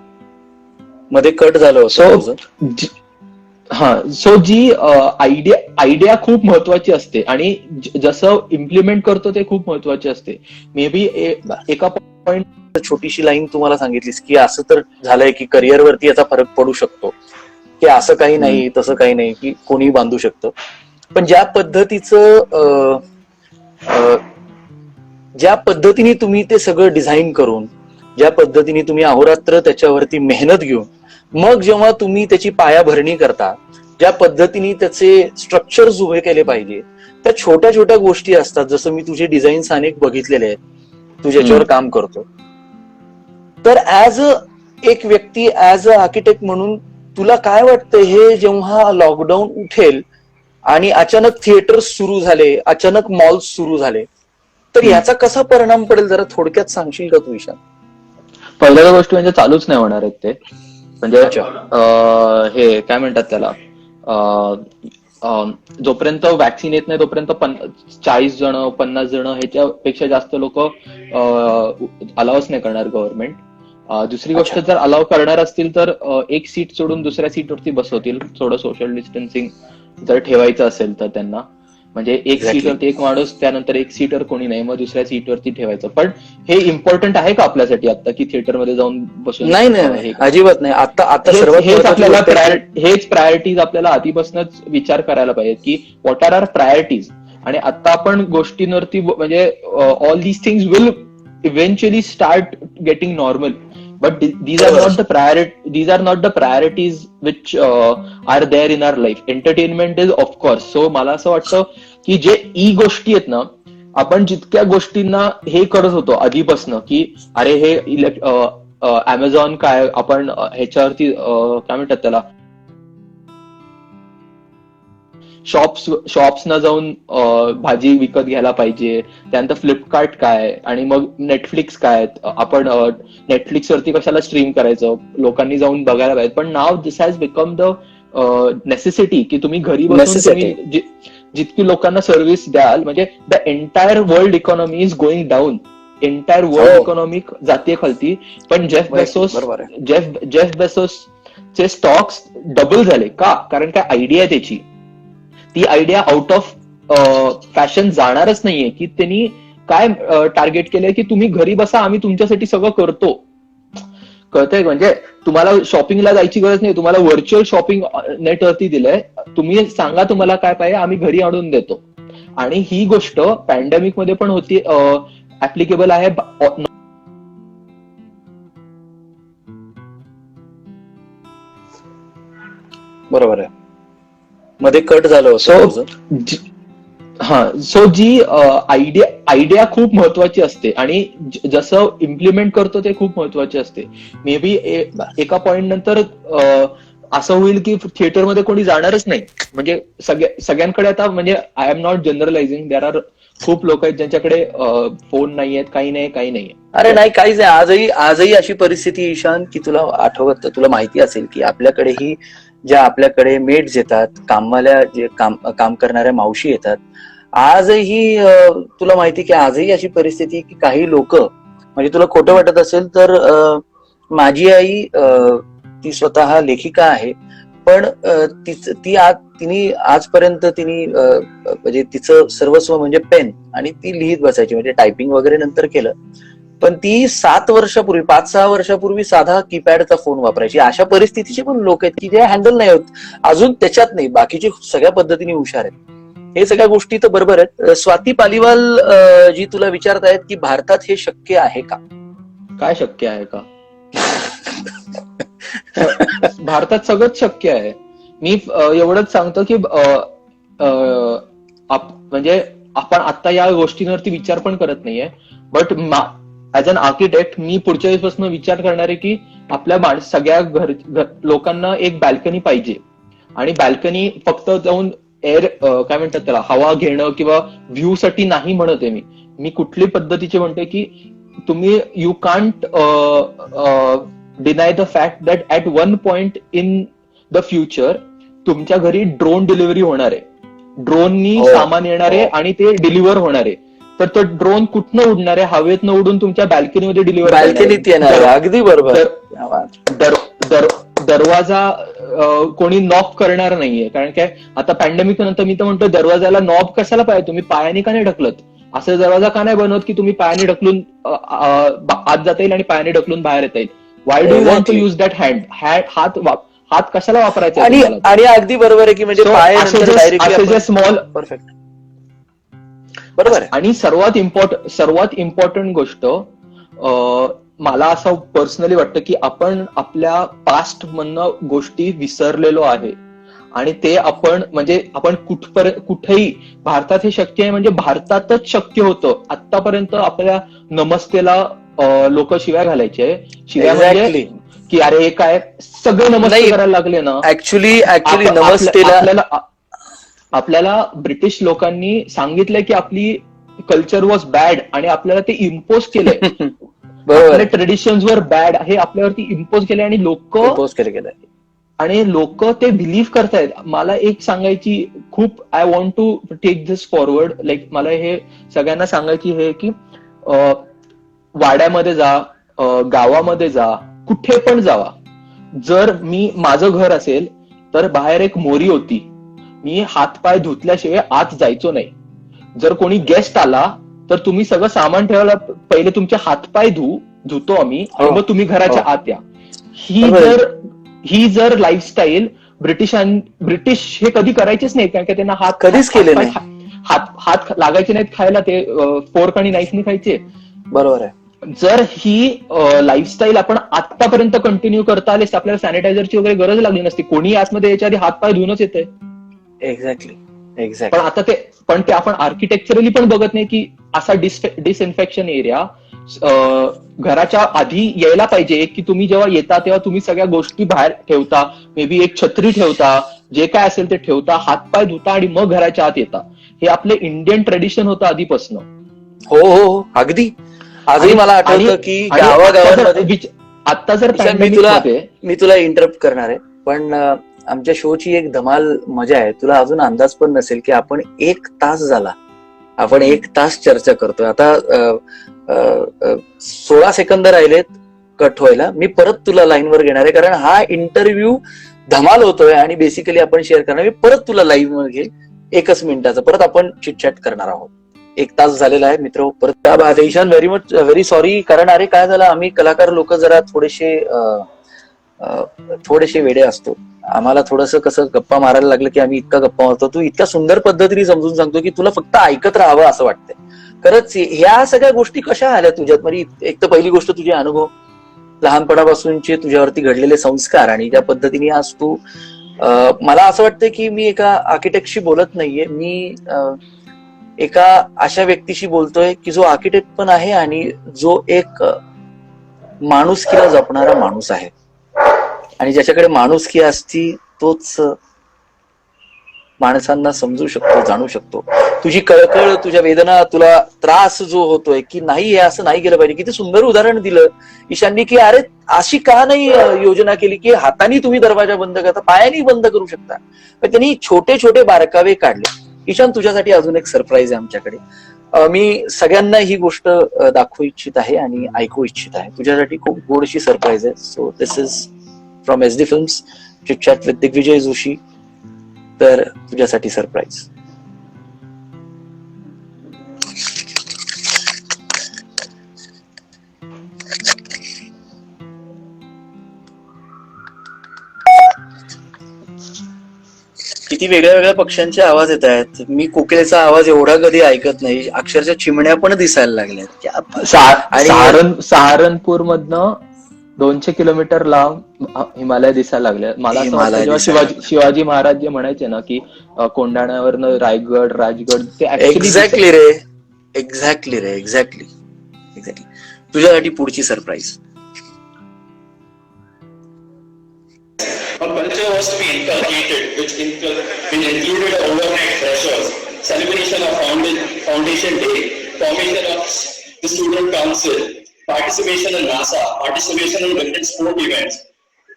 मध्ये कट झालं होतं. सो जी आयडिया खूप महत्वाची असते, आणि जसं इम्प्लिमेंट करतो ते खूप महत्वाचे असते. मे बी एका पॉइंट छोटीशी लाईन तुम्हाला सांगितलीस की असं तर झालंय की करिअरवरती याचा फरक पडू शकतो, की असं काही नाही तसं काही नाही, की कोणी बांधू शकतं. पण ज्या पद्धतीने तुम्ही ते सगळं डिझाईन करून, ज्या पद्धतीने तुम्ही अहोरात्र त्याच्यावरती मेहनत घेऊन मग जेव्हा तुम्ही त्याची पायाभरणी करता, ज्या पद्धतीने त्याचे स्ट्रक्चर्स उभे केले पाहिजे, त्या छोट्या छोट्या गोष्टी असतात. जसं मी तुझे डिझाईन्स अनेक बघितलेले आहेत, तू ज्याच्यावर काम करतो. तर ऍज एक व्यक्ती, ऍज अ आर्किटेक्ट म्हणून तुला काय वाटतं, हे जेव्हा लॉकडाऊन उठेल आणि अचानक थिएटर्स सुरू झाले, अचानक मॉल्स सुरू झाले, तर याचा कसा परिणाम पडेल, जरा थोडक्यात सांगशील का तू ईशान? पहिल्या गोष्टी म्हणजे चालूच नाही होणार आहेत ते. म्हणजे हे काय म्हणतात त्याला, जोपर्यंत वॅक्सिन येत नाही तोपर्यंत 40 जण 50 जण ह्याच्यापेक्षा जास्त लोक अलाउच नाही करणार गव्हर्नमेंट. दुसरी गोष्ट, जर अलाव करणार असतील तर एक सीट सोडून दुसऱ्या सीटवरती बसवतील, थोडं सोशल डिस्टन्सिंग जर ठेवायचं असेल तर त्यांना. म्हणजे एक सीटवरती एक माणूस, त्यानंतर एक सीटवर कोणी नाही, मग दुसऱ्या सीटवरती ठेवायचं. पण हे इम्पॉर्टंट आहे का आपल्यासाठी आता की थिएटरमध्ये जाऊन बसून? नाही, अजिबात नाही. आता हेच प्रायोरिटीज आपल्याला आधीपासूनच विचार करायला पाहिजे की व्हॉट आर आर प्रायोरिटीज. आणि आता आपण गोष्टींवरती, म्हणजे all these things will eventually start getting normal, but these are not the priorities which are there in our life. Entertainment is of course. So मला असं वाटतं की जे गोष्टी आहेत ना, आपण जितक्या गोष्टींना हे करत होतो आधीपासनं की अरे हे अमेझॉन काय, आपण ह्याच्यावरती काय म्हणतात त्याला, शॉप्सना जाऊन भाजी विकत घ्यायला पाहिजे. त्यानंतर फ्लिपकार्ट काय आणि मग नेटफ्लिक्स काय. आपण नेटफ्लिक्स वरती कशाला स्ट्रीम करायचं, लोकांनी जाऊन बघायला पाहिजे. पण now this has become the necessity की तुम्ही घरी बसून तुम्ही जितकी लोकांना सर्व्हिस द्याल, म्हणजे the entire world economy is going down. Entire world economic जाते खालती. पण जेफ बेसोस चे स्टॉक्स डबल झाले का? कारण काय आयडिया आहे त्याची. ती आयडिया आउट ऑफ फॅशन जाणारच नाहीये. की त्यांनी काय टार्गेट केलंय की तुम्ही घरी बसा, आम्ही तुमच्यासाठी सगळं करतो. कळतंय? म्हणजे तुम्हाला शॉपिंगला जायची गरज नाही, तुम्हाला व्हर्च्युअल शॉपिंग नेटवरती दिलंय. तुम्ही सांगा तुम्हाला काय पाहिजे, आम्ही घरी आणून देतो. आणि ही गोष्ट पॅन्डेमिक मध्ये पण होती, ऍप्लिकेबल आहे. बरोबर आहे. मध्ये कट झालं होतं. सो जी आयडिया खूप महत्वाची असते आणि जसं इम्प्लिमेंट करतो ते खूप महत्वाचे असते. मे बी एका पॉइंट नंतर असं होईल की थिएटरमध्ये कोणी जाणारच नाही. म्हणजे सगळ्यांकडे आता, म्हणजे I am not generalising, there are खूप लोक आहेत ज्यांच्याकडे फोन नाहीयेत, काही नाहीये. अरे नाही, काहीच नाही. आजही अशी परिस्थिती ईशान, की तुला माहिती असेल की आपल्याकडेही ज्या आपल्याकडे मेड्स येतात, कामवाल्या जे काम करणाऱ्या मावशी येतात, आजही तुला माहिती की आजही अशी परिस्थिती की काही लोक, म्हणजे तुला खोटं वाटत असेल तर माझी आई ती स्वतः लेखिका आहे, पण तिने आजपर्यंत म्हणजे तिचं सर्वस्व म्हणजे पेन, आणि ती लिहित बसायची. म्हणजे टायपिंग वगैरे नंतर केलं, पण ती 5-6 वर्षापूर्वी साधा कीपॅडचा फोन वापरायची. अशा परिस्थितीचे पण लोक आहेत की जे हँडल नाही होत अजून, त्याच्यात नाही, बाकीचे सगळ्या पद्धतीने हुशार आहेत. हे सगळ्या गोष्टी तर बरोबर आहेत. स्वाती पालीवाल जी तुला विचारतायत की भारतात हे शक्य आहे का? काय शक्य आहे का? भारतात सगळंच शक्य आहे. मी एवढंच सांगतो की म्हणजे आपण आता या गोष्टींवरती विचार पण करत नाहीये. बट ऍज अन आर्किटेक्ट मी पुढच्या दिवसापासून विचार करणार आहे की आपल्या सगळ्या लोकांना एक बॅल्कनी पाहिजे. आणि बॅल्कनी फक्त जाऊन एअर काय म्हणतात त्याला, हवा घेणं किंवा व्ह्यू साठी नाही म्हणत आहे मी कुठली पद्धतीचे म्हणते की तुम्ही you can't deny the fact that at one point in the future तुमच्या घरी ड्रोन डिलिव्हरी होणार आहे. ड्रोननी सामान येणार आहे आणि ते डिलिव्हर होणार आहे. तर तो ड्रोन कुठनं उडणार आहे? हवेतनं उडून तुमच्या बॅल्कनीमध्ये डिलिव्हर, बॅल्कनीत येणार. अगदी बरोबर. दरवाजा कोणी नॉक करणार नाहीये. कारण काय, आता पॅन्डेमिक नंतर मी तर म्हणतो दरवाजाला नॉब कशाला पाहिजे? तुम्ही पायाने का नाही ढकलत? असं दरवाजा का नाही बनवत की तुम्ही पायाने ढकलून आत जाता येईल आणि पायाने ढकलून बाहेर येता येईल? Why do you want to use that हात कशाला वापरायचा? आणि अगदी बरोबर आहे की म्हणजे स्मॉल, परफेक्ट, बरोबर आहे. आणि सर्वात इम्पॉर्टंट गोष्ट मला असं पर्सनली वाटतं की आपण आपल्या पास्ट मधनं गोष्टी विसरलेलो आहे. आणि ते आपण कुठेही भारतात हे शक्य आहे, म्हणजे भारतातच शक्य होतं. आतापर्यंत आपल्या नमस्तेला लोक शिव्या घालायचे. शिव्या म्हणजे की अरे हे काय, सगळे नमस्ते करायला लागले ना. ऍक्च्युली नमस्तेला आपल्याला ब्रिटिश लोकांनी सांगितलंय की आपली कल्चर वॉज बॅड आणि आपल्याला ते इम्पोज केलंय. आपल्या ट्रेडिशन्स वर बॅड हे आपल्यावरती इम्पोज केलंय आणि लोक ते बिलीव्ह करतायत. मला एक सांगायची खूप, I want to take this forward, like मला हे सगळ्यांना सांगायची हे की वाड्यामध्ये जा, गावामध्ये जा, कुठे पण जावा, जर माझं घर असेल तर बाहेर एक मोरी होती, मी हातपाय धुतल्याशिवाय आत जायचो नाही. जर कोणी गेस्ट आला तर तुम्ही सगळं सामान ठेवायला पहिले तुमचे हातपाय धुतो आम्ही, आणि मग तुम्ही घराच्या आत या. ही जर लाईफस्टाईल ब्रिटिश हे कधी करायचेच नाही, कारण की त्यांना हात कधीच केले नाही, हात लागायचे नाहीत खायला, ते फोर्क आणि नाईफनी खायचे. बरोबर आहे. जर ही लाईफस्टाईल आपण आतापर्यंत कंटिन्यू करता आले, आपल्याला सॅनिटायझरची वगैरे गरज लागली नसती. कोणी आतमध्ये याच्या आधी हातपाय धुवूनच येतंय. एक्झॅक्टली. पण आता ते आपण आर्किटेक्चरली पण बघत नाही की असा डिसइन्फेक्शन एरिया घराच्या आधी यायला पाहिजे. की तुम्ही जेव्हा येता तेव्हा तुम्ही सगळ्या गोष्टी बाहेर ठेवता, मे बी एक छत्री ठेवता, जे काय असेल ते ठेवता, हातपाय धुता आणि मग घराच्या आत येता. हे आपले इंडियन ट्रेडिशन होतं आधीपासून. हो हो हो, अगदी. आजही मला आठवतं की गावागावांमध्ये, आता जर ईशान, मी तुला इंटरप्ट करणार आहे, पण आमच्या शोची एक धमाल मजा आहे. तुला अजून अंदाज पण नसेल की आपण 1 तास झाला, आपण 1 तास चर्चा करतोय. आता 16 सेकंद राहिलेत कट व्हायला. मी परत तुला लाईनवर घेणार आहे, कारण हा इंटरव्ह्यू धमाल होतोय आणि बेसिकली आपण शेअर करणार. मी परत तुला लाईव्ह वर घेईल 1 मिनिटाचं, परत आपण चिटचॅट करणार आहोत. 1 तास झालेला आहे मित्र. परत त्या बाद ईशान, व्हेरी सॉरी. कारण अरे काय झालं, आम्ही कलाकार लोक जरा थोडेसे वेडे असतो. आम्हाला थोडंसं कसं गप्पा मारायला लागलं की आम्ही इतका गप्पा मारतो. तू इतक्या सुंदर पद्धतीने समजून सांगतो की तुला फक्त ऐकत राहावं असं वाटतंय. खरंच ह्या सगळ्या गोष्टी कशा आल्या तुझ्यात? म्हणजे एक तर पहिली गोष्ट तुझे अनुभव, लहानपणापासूनचे तुझ्यावरती घडलेले संस्कार, आणि ज्या पद्धतीने आज तू, मला असं वाटतं की मी एका आर्किटेक्टशी बोलत नाहीये, मी एका अशा व्यक्तीशी बोलतोय की जो आर्किटेक्ट पण आहे आणि जो एक माणुसकीला जपणारा माणूस आहे. आणि ज्याच्याकडे माणुसकी असती तोच माणसांना समजू शकतो, जाणू शकतो. तुझी कळकळ, तुझ्या वेदना, तुला त्रास जो होतोय की नाही हे असं नाही केलं पाहिजे. किती सुंदर उदाहरण दिलं ईशाननी की अरे अशी का नाही योजना केली की हाताने तुम्ही दरवाजा बंद करता, पायाने बंद करू शकता. त्यांनी छोटे छोटे बारकावे काढले. ईशान, तुझ्यासाठी अजून एक सरप्राईज आहे आमच्याकडे. मी सगळ्यांना ही गोष्ट दाखवू इच्छित आहे आणि ऐकू इच्छित आहे. तुझ्यासाठी खूप गोडशी सरप्राईज आहे. So this is from SD फिल्म्स, चिटचॅट विथ दिग्विजय जोशी. तर तुझ्यासाठी सरप्राईज. किती वेगळ्या वेगळ्या पक्ष्यांचे आवाज येत आहेत. मी कोकिलेचा आवाज एवढा कधी ऐकत नाही. अक्षरशः चिमण्या पण दिसायला लागल्यात. सहारनपूर मधनं 200 किलोमीटर लांब हिमालय दिसायला लागले. मला असं वाटतं जेव्हा शिवाजी महाराज जे म्हणायचे ना की कोंढाण्यावरनं रायगड, राजगड, ते एक्झॅक्टली रे, एक्झॅक्टली. तुझ्यासाठी पुढची surprise. A culture was to be inculcated, which included overnight freshers, celebration of Foundation Day, formation of the Student Council, participation in NASA, participation in different sport events,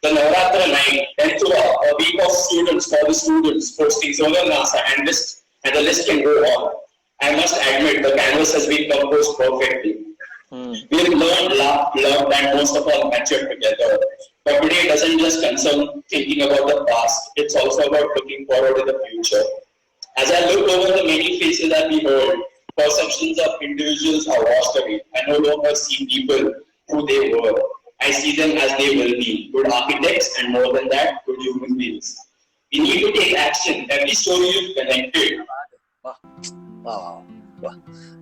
the Navratra night, then to a week of students for the students, postings over NASA, and the list can go on. I must admit, the canvas has been composed perfectly. We have learned, loved, and most of all matured together. But today it doesn't just concern thinking about the past, it's also about looking forward to the future. As I look over the many faces that we hold, perceptions of individuals are washed away. I no longer see people who they were. I see them as they will be. Good architects, and more than that, good human beings. We need to take action. Every story is connected.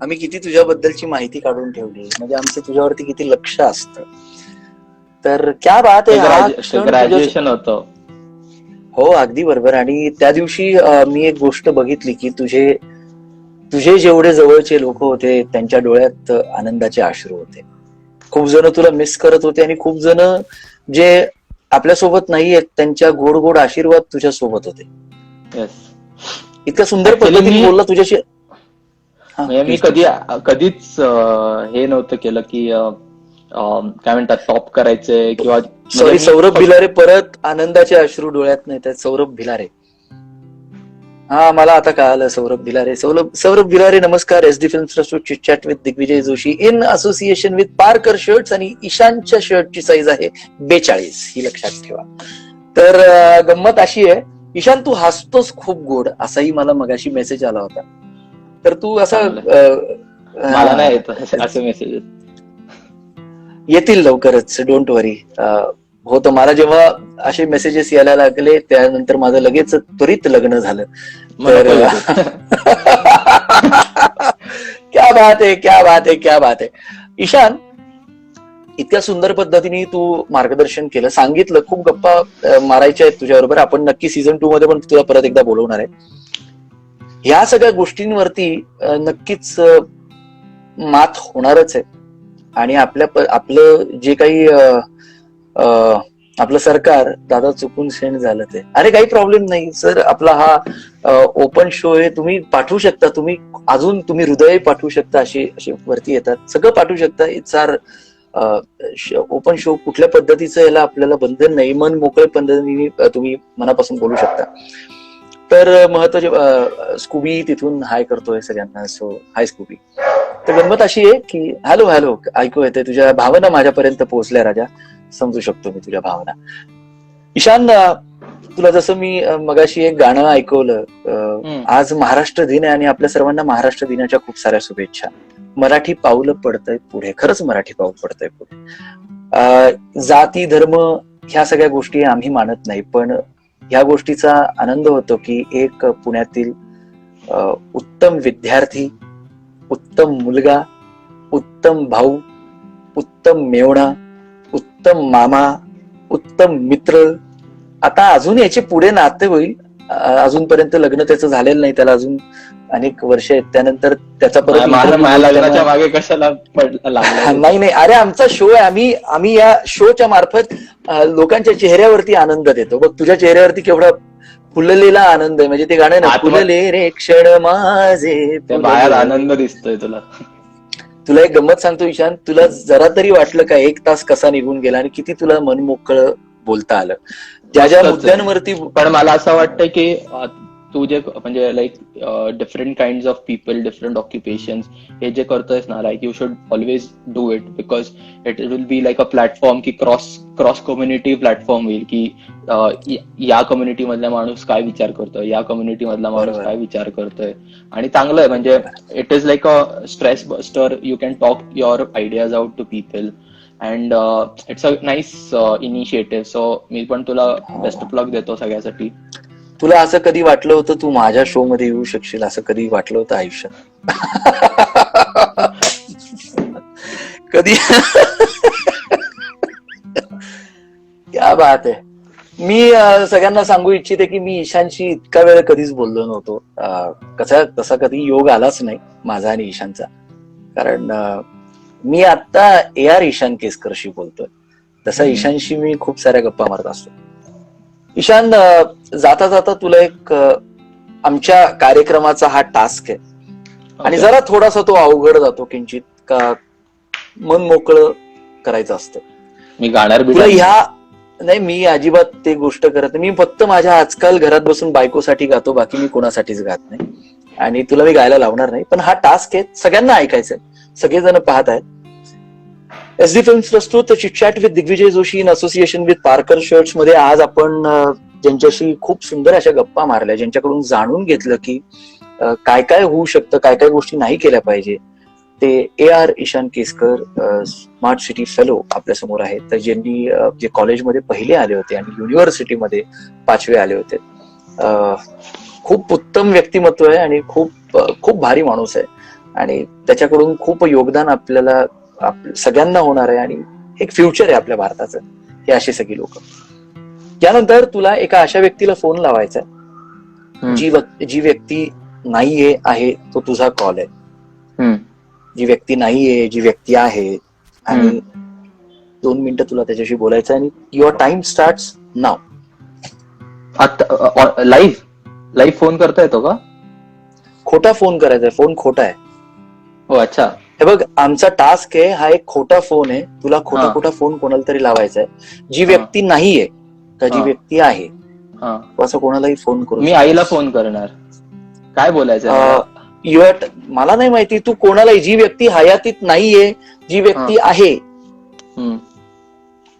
आम्ही किती तुझ्याबद्दलची माहिती काढून ठेवली, म्हणजे आमचं तुझ्यावरती किती लक्ष असतं. तर क्या बात आहे. ग्रॅज्युएशन होतं. हो, अगदी बरोबर. आणि त्या दिवशी मी एक गोष्ट बघितली की तुझे जेवढे जवळचे लोक होते त्यांच्या डोळ्यात आनंदाचे अश्रू होते. खूप जण तुला मिस करत होते आणि खूप जण जे आपल्यासोबत नाही आहेत त्यांच्या गोड गोड आशीर्वाद तुझ्या सोबत होते. इतक्या सुंदर पद्धतीने बोलला तुझ्याशी. मी कधीच हे नव्हतं केलं की काय म्हणतात टॉप करायचंय किंवा. सॉरी, सौरभ भिलारे, परत आनंदाचे अश्रू डोळ्यात नाही. सौरभ भिलारे, हा मला आता कळालं. सौरभ भिलारे, नमस्कार. SD फिल्म्स प्रस्तुत chitchat with Digvijay Joshi in association with Parker shirts. आणि ईशानच्या शर्टची साईज आहे 42, ही लक्षात ठेवा. तर गंमत अशी आहे, ईशान तू हसतोस खूप गोड, असाही मला मगाशी मेसेज आला होता. तर तू असा मला नाही येत असे मेसेजेस. येतील लवकरच, डोंट वरी. हो, तर मला जेव्हा असे मेसेजेस यायला लागले त्यानंतर माझं लगेच त्वरित लग्न झालं. तर क्या बात आहे. ईशान, इतक्या सुंदर पद्धतीने तू मार्गदर्शन केलं, सांगितलं. खूप गप्पा मारायच्या आहेत तुझ्याबरोबर. आपण नक्की सीझन 2 मध्ये पण तुला परत एकदा बोलवणार आहे. ह्या सगळ्या गोष्टींवरती नक्कीच मात होणारच आहे. आणि आपलं जे काही आपलं सरकार दादा चुकून सेंड झालं ते. अरे काही प्रॉब्लेम नाही सर, आपला हा ओपन शो आहे, तुम्ही पाठवू शकता, तुम्ही अजून तुम्ही हृदय पाठवू शकता, अशी अशी वरती येतात, सगळं पाठवू शकता. It's are open show. कुठल्या पद्धतीचं याला आपल्याला बंधन नाही, मन मोकळ्या पद्धतीने तुम्ही मनापासून बोलू शकता. तर महत्वाचे स्कूबी तिथून हाय करतोय सगळ्यांना. सो हाय स्कूबी. तर गंमत अशी आहे की हॅलो हॅलो ऐकू येते, तुझ्या भावना माझ्यापर्यंत पोहोचल्या राजा, समजू शकतो मी तुझ्या भावना. ईशान, तुला जसं मी मगाशी एक गाणं ऐकवलं, आज महाराष्ट्र दिन आहे आणि आपल्या सर्वांना महाराष्ट्र दिनाच्या खूप साऱ्या शुभेच्छा. मराठी पाऊल पडतंय पुढे, खरंच मराठी पाऊल पडतंय पुढे. जाती धर्म ह्या सगळ्या गोष्टी आम्ही मानत नाही, पण ह्या गोष्टीचा आनंद होतो की एक पुण्यातील उत्तम विद्यार्थी, उत्तम मुलगा, उत्तम भाऊ, उत्तम मेवणा, उत्तम मामा, उत्तम मित्र, आता अजून याचे पुढे नाते होईल. अजूनपर्यंत लग्न त्याचं झालेलं नाही, त्याला अजून अनेक वर्ष आहेत. त्यानंतर त्याचा परत लग्नाच्या मागे कशाला नाही नाही, अरे आमचा शो आहे, आम्ही या शोच्या मार्फत लोकांच्या चेहऱ्यावरती आनंद देतो. बघ तुझ्या चेहऱ्यावरती केवढा फुललेला आनंद आहे. म्हणजे ते गाणं ना, फुलले रे क्षण माझे, बाहेर आनंद दिसतोय तुला. तुला एक गंमत सांगतो ईशान, तुला जरा तरी वाटलं का 1 तास कसा निघून गेला आणि किती तुला मन मोकळं बोलता आलं ज्या ज्या मुद्द्यांवरती. पण मला असं वाटतं की तू जे म्हणजे like different kind of people, different occupations, हे जे करतोयस ना, like you should always do it, because it will be like a platform की क्रॉस कम्युनिटी प्लॅटफॉर्म होईल की या कम्युनिटी मधला माणूस काय विचार करतोय, या कम्युनिटी मधला माणूस काय विचार करतोय. आणि चांगलं आहे, म्हणजे it is like a stress buster. You can talk your ideas out to people and it's a nice initiative. So मी पण तुला बेस्ट ऑफ लक देतो सगळ्यासाठी. तुला असं कधी वाटलं होतं तू माझ्या शो मध्ये येऊ शकशील, असं कधी वाटलं होतं आयुष्यात? कधी? क्या बात आहे. मी सगळ्यांना सांगू इच्छिते की मी ईशानशी इतका वेळ कधीच बोललो नव्हतो. तसा कधी योग आलाच नाही माझा आणि ईशानचा, कारण मी आता AR ईशान केसकरशी बोलतोय. तसा ईशानशी मी खूप साऱ्या गप्पा मारत असतो. ईशान, जाता जाता तुला एक आमच्या कार्यक्रमाचा हा टास्क आहे आणि जरा थोडासा तो अवघड जातो किंचित, का मन मोकळं करायचं असतं. मी गाणार तुला ह्या नाही, मी अजिबात ते गोष्ट करत नाही. मी फक्त माझ्या आजकाल घरात बसून बायकोसाठी गातो, बाकी मी कोणासाठीच गात नाही आणि तुला मी गायला लावणार नाही. पण हा टास्क आहे, सगळ्यांना ऐकायचंय, सगळेजण पाहत आहेत. SD फिल्म्स प्रस्तुत chitchat with Digvijay Joshi in association with Parker shirts मध्ये आज आपण ज्यांच्याशी खूप सुंदर अशा गप्पा मारल्या, ज्यांच्याकडून जाणून घेतलं की काय काय होऊ शकतं, काय काय गोष्टी नाही केल्या पाहिजे, ते AR Ishan Keskar, smart city fellow आपल्या समोर आहेत. तर ज्यांनी जे कॉलेजमध्ये पहिले आले होते आणि युनिव्हर्सिटीमध्ये 5वे आले होते. खूप उत्तम व्यक्तिमत्व आहे आणि खूप खूप भारी माणूस आहे आणि त्याच्याकडून खूप योगदान आपल्याला सगळ्यांना होणार आहे आणि एक फ्युचर आहे आपल्या भारताचं. हे अशी सगळी लोक. त्यानंतर तुला एका अशा व्यक्तीला फोन लावायचा आहे, जी व्यक्ती नाहीये आहे तो तुझा कॉल आहे. जी व्यक्ती नाहीये, जी व्यक्ती आहे, आणि 2 मिनिटं तुला त्याच्याशी बोलायचं आणि युअर टाइम स्टार्ट्स नाव. आता लाईव्ह फोन करता येतो का? खोटा फोन करायचा आहे, फोन खोटा आहे. हो, अच्छा. हे बघ, आमचा टास्क आहे हा, एक खोटा फोन आहे. तुला खोटा फोन कोणाला तरी लावायचा आहे. जी व्यक्ती नाहीये का जी व्यक्ती आहे, असं कोणालाही फोन करू. मी आईला फोन करणार. काय बोलायचं? मला नाही माहिती, तू कोणालाही, जी व्यक्ती हयातीत नाहीये, जी व्यक्ती आहे,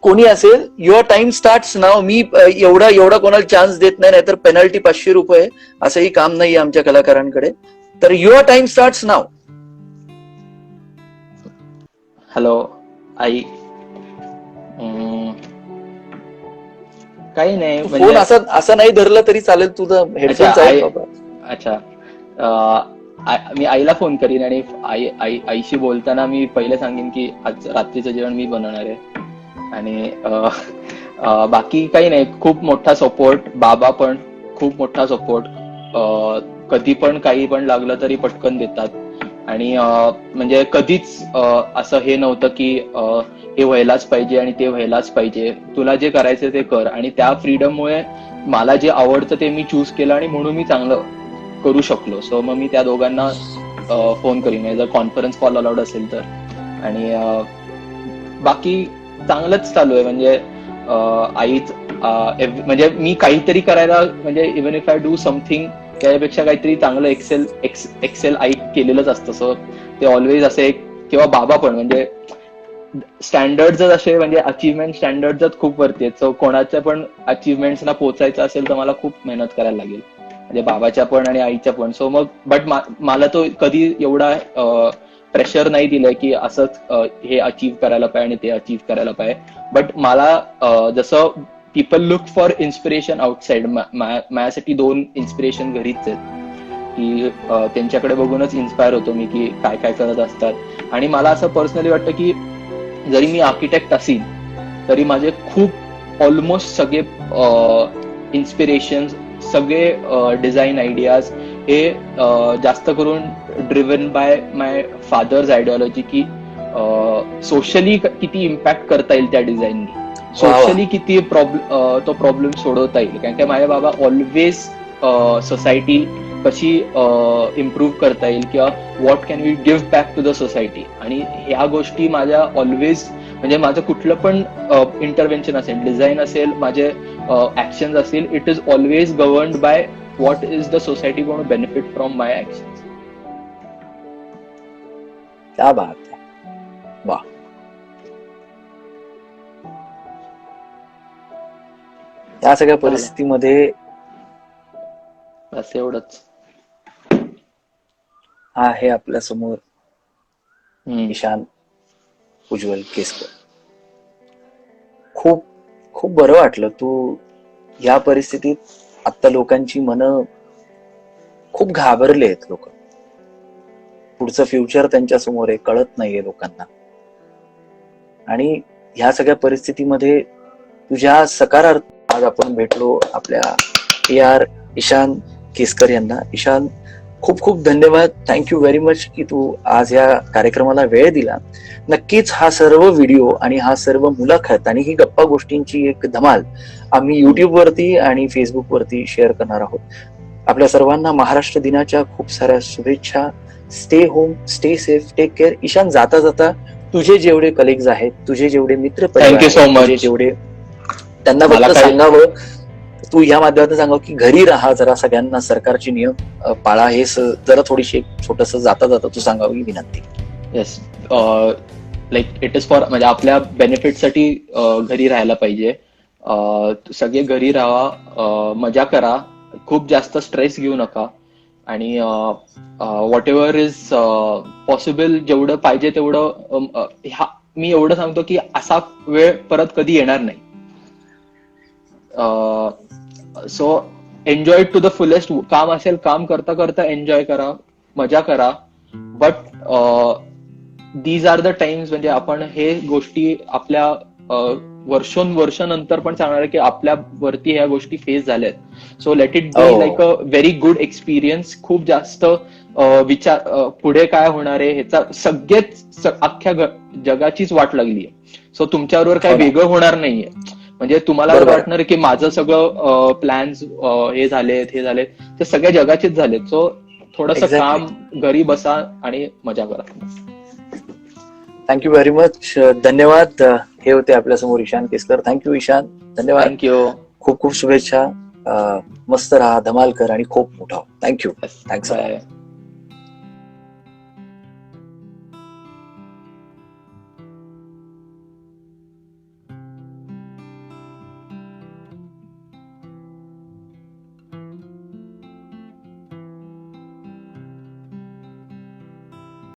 कोणी असेल, युअर टाइम स्टार्ट्स नाव. मी एवढा कोणाला चान्स देत नाही, नाहीतर पेनल्टी 500 रुपये. असंही काम नाहीये आमच्या कलाकारांकडे. तर your time starts now. Hello आई. काही नाही, फोन असं नाही धरलं तरी चालेल, तुझं हेडफोन. अच्छा, मी आईला फोन करीन आणि आईशी बोलताना मी पहिले सांगेन की आज रात्रीचं जेवण मी बनवणार आहे. आणि बाकी काही नाही. खूप मोठा सपोर्ट, बाबा पण खूप मोठा सपोर्ट. कधी पण काही पण लागलं तरी पटकन देतात. आणि म्हणजे कधीच असं हे नव्हतं की हे व्हायलाच पाहिजे आणि ते व्हायलाच पाहिजे. तुला जे करायचं ते कर, आणि त्या फ्रीडममुळे मला जे आवडतं ते मी चूज केलं आणि म्हणून मी चांगलं करू शकलो. सो मग मी त्या दोघांना फोन करीन जर कॉन्फरन्स कॉल अलाउड असेल तर. आणि बाकी चांगलंच चालू आहे. म्हणजे आईच म्हणजे मी काहीतरी करायला, म्हणजे even if I do something, त्यापेक्षा काहीतरी चांगलं एक्सेल आई केलेलंच असतं. सो ते ऑलवेज असे, किंवा बाबा पण, म्हणजे स्टँडर्ड असे, म्हणजे अचिव्हमेंट स्टँडर्ड खूप वरती आहेत. सो कोणाच्या पण अचिव्हमेंट्सना पोहोचायचं असेल तर मला खूप मेहनत करायला लागेल, म्हणजे बाबाच्या पण आणि आईच्या पण. सो मग बट मला तो कधी एवढा प्रेशर नाही दिलंय की असंच हे अचीव्ह करायला पाहिजे आणि ते अचीव्ह करायला पाहिजे. बट मला जसं people look for inspiration outside, माझ्यासाठी 2 इन्स्पिरेशन घरीच आहेत की त्यांच्याकडे बघूनच इन्स्पायर होतो मी की काय काय करत असतात. आणि मला असं पर्सनली वाटतं की जरी मी आर्किटेक्ट असेल तरी माझे खूप ऑलमोस्ट सगळे इन्स्पिरेशन, सगळे डिझाईन आयडियाज हे जास्त करून driven by my father's ideology की सोशली किती इम्पॅक्ट करता येईल त्या डिझाईननी, सोशली किती तो प्रॉब्लेम सोडवता येईल. कारण की माझे बाबा ऑलवेज सोसायटी कशी इम्प्रूव्ह करता येईल किंवा what can we give back to the society. आणि ह्या गोष्टी माझ्या ऑलवेज, म्हणजे माझं कुठलं पण इंटरव्हेन्शन असेल, डिझाईन असेल, माझे ऍक्शन्स असेल, it is always governed by what is the society going to benefit from my actions. क्या बात आहे, वा. या सगळ्या परिस्थितीमध्ये बस एवढंच आहे आपल्या समोर ईशान उज्ज्वल केसकर. खूप खूप बरं वाटलं. तू या परिस्थितीत, आता लोकांची मनं खूप घाबरले आहेत. लोक, पुढचं फ्युचर त्यांच्या समोर आहे, कळत नाहीये लोकांना. आणि ह्या सगळ्या परिस्थितीमध्ये तुझ्या सकारात्मक, आज आपण भेटलो आपल्या AR ईशान केसकर यांना. ईशान, खूप खूप धन्यवाद. थँक्यू व्हेरी मच की तू आज या कार्यक्रमाला वेळ दिला. नक्कीच हा सर्व व्हिडिओ आणि हा सर्व मुलाखत आणि ही गप्पा गोष्टींची एक धमाल आम्ही YouTube वरती आणि Facebook वरती शेअर करणार आहोत. आपल्या सर्वांना महाराष्ट्र दिनाच्या खूप साऱ्या शुभेच्छा. Stay home, stay safe, take care. Ishan, जाता जाता तुझे जेवढे कलिग्स आहेत, तुझे जेवढे मित्र थँक्यू सो मच, जेवढे, त्यांना फक्त सांगावं, तू या माध्यमातून सांगावं की घरी राहा, जरा सगळ्यांना सरकारचे नियम पाळा. हे जरा थोडीशी छोटस जाता जाता तू सांगावं ही विनंती. Yes, like it is for, म्हणजे आपल्या बेनिफिटसाठी घरी राहायला पाहिजे. सगळे घरी राहा, मजा करा, खूप जास्त स्ट्रेस घेऊ नका. आणि व्हॉट एव्हर इज पॉसिबल, जेवढं पाहिजे तेवढं, मी एवढं सांगतो की असा वेळ परत कधी येणार नाही. So enjoy to the fullest. काम असेल, काम करता करता एन्जॉय करा, मजा करा. But these are the times, म्हणजे आपण हे गोष्टी आपल्या वर्षानंतर पण सांगणार की आपल्या वरती ह्या गोष्टी फेस झाल्यात. So let it be like a very good experience. खूप जास्त विचार, पुढे काय होणार आहे ह्याचा सगळेच, अख्ख्या जगाचीच वाट लागली आहे. सो तुमच्याबरोबर काय वेगळं होणार नाहीये. म्हणजे तुम्हाला वाटणार की माझं सगळं प्लॅन्स हे झालेत, ते सगळ्या जगाचेच झालेत. सो थोडंसं काम, घरी बसा आणि मजा करा. थँक्यू व्हेरी मच, धन्यवाद. हे होते आपल्या समोर ईशान केसकर. थँक्यू ईशान, धन्यवाद. थँक्यू, खूप खूप शुभेच्छा. मस्त राहा, धमाल कर आणि खूप मोठा हो. Thank you, thanks.